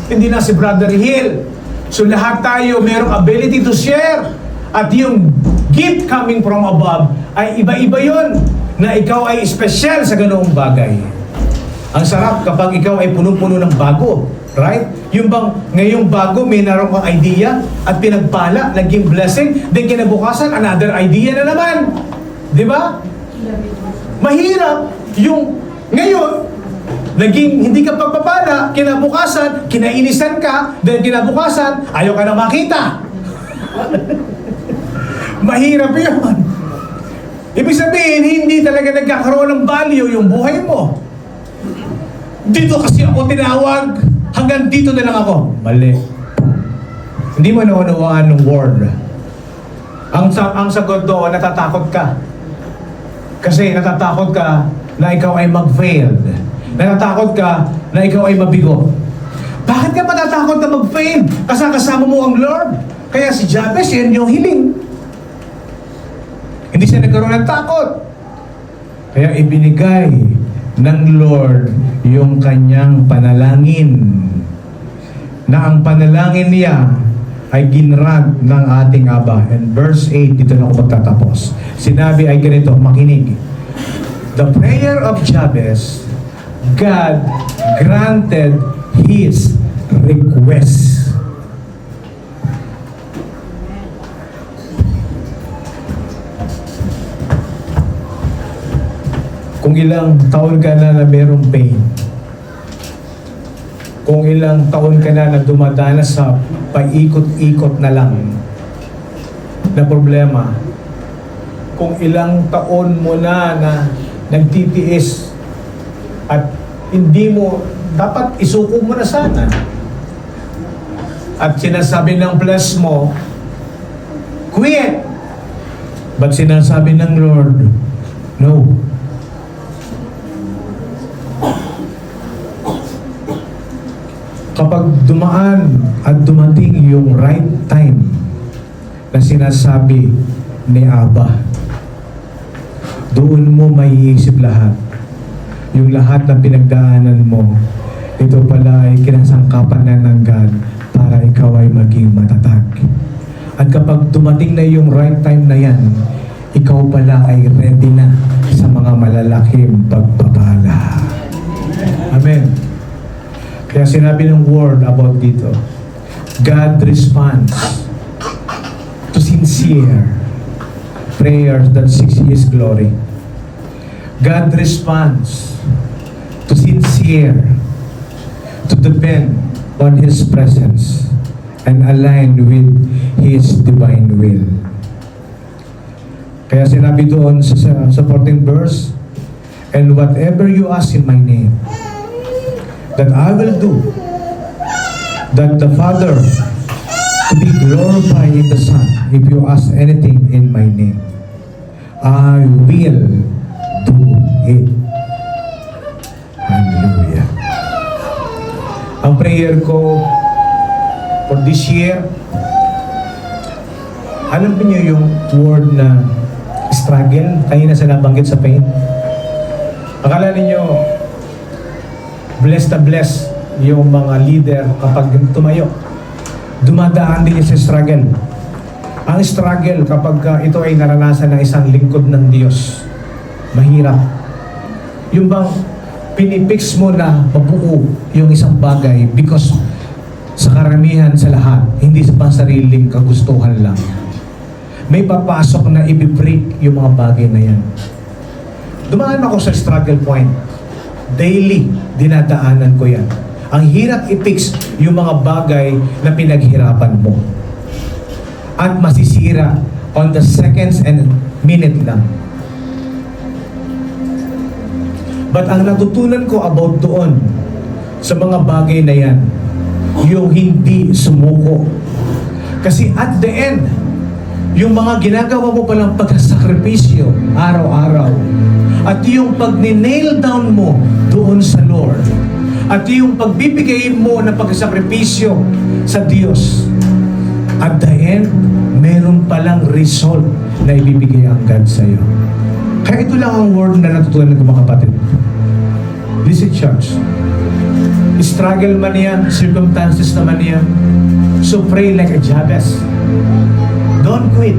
Hindi na si Brother Hill. So lahat tayo mayroong ability to share. At yung gift coming from above ay iba-iba yon na ikaw ay special sa ganoong bagay. Ang sarap kapag ikaw ay puno-puno ng bago. Right? Yung bang ngayong bago may naroon kang idea at pinagpala, naging blessing, then kinabukasan another idea na naman. Di ba? Mahirap yung ngayon, naging hindi ka pagpapala, kinabukasan, kinainisan ka, then kinabukasan, ayaw ka na makita. Mahirap yun. Ibig sabihin, hindi talaga nagkakaroon ng value yung buhay mo. Dito kasi ako tinawag, hanggang dito na lang ako. Mali. Hindi mo naunawaan ng word. Ang sagot doon, natatakot ka. Kasi natatakot ka na ikaw ay mag-fail. Natatakot ka na ikaw ay mabigo. Bakit ka matatakot na mag-fail? Kasi kasama mo ang Lord. Kaya si Jabez, yan yung hiling. Hindi siya nagkaroon ng takot. Kaya ibinigay ng Lord yung kanyang panalangin. Na ang panalangin niya ay ginrant ng ating Aba. And verse 8, dito na ako magtatapos. Sinabi ay ganito, makinig. The prayer of Jabez, God granted his request. Kung ilang taon ka na mayroong pain, kung ilang taon ka na dumadanas sa paikot-ikot na lang na problema, kung ilang taon mo na nagtitiis at hindi mo, dapat isuko mo na sana. At sinasabi ng flesh mo, quit! But sinasabi ng Lord, no. Kapag dumaan at dumating yung right time na sinasabi ni Aba, doon mo maiisip lahat. Yung lahat ng pinagdaanan mo, ito pala ay kinasangkapan na ng God para ikaw ay maging matatag. At kapag dumating na yung right time na yan, ikaw pala ay ready na sa mga malalaking pagpapala. Amen. Kaya sinabi ng word about dito, God responds to sincere prayers that seeks His glory. God responds to sincere, to depend on His presence and align with His divine will. Kaya sinabi doon sa supporting verse, and whatever you ask in my name, that I will do, that the Father to be glorified in the Son. If you ask anything in my name, I will do it. Hallelujah. Ang prayer ko for this year, alam niyo yung word na struggle, kanina sa nabanggit sa pain. Akala niyo blessed na blessed yung mga leader kapag tumayo. Dumadaan din sa struggle. Ang struggle kapag ito ay naranasan ng isang lingkod ng Diyos, mahirap. Yung bang pinipix mo na mabuo yung isang bagay because sa karamihan sa lahat, hindi sa pansariling kagustuhan lang. May papasok na i-break yung mga bagay na yan. Dumaan ako sa struggle point. Daily, dinadaanan ko yan. Ang hirap i-fix yung mga bagay na pinaghirapan mo. At masisira on the seconds and minute lang. But ang natutunan ko about doon, sa mga bagay na yan, yung hindi sumuko. Kasi at the end, yung mga ginagawa mo palang pagkasakripisyo, araw-araw, at yung pag-nail down mo doon sa Lord, at yung pagbibigay mo ng pagkasakripisyo sa Diyos, at the end, meron palang result na ibibigay ang God sa iyo. Kaya ito lang ang word na natutunan ko mga kapatid. Listen, church. Struggle man yan, circumstances naman yan. So pray like a Jabez. Don't quit.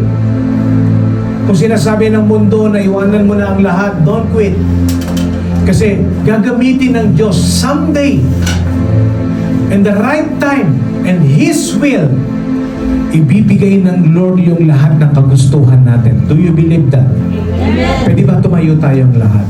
Kung sinasabi ng mundo na iwanan mo na ang lahat, don't quit. Kasi gagamitin ng Diyos someday, in the right time, and His will, ibibigay ng Lord yung lahat ng kagustuhan natin. Do you believe that? Amen. Pwede ba tumayo tayong lahat?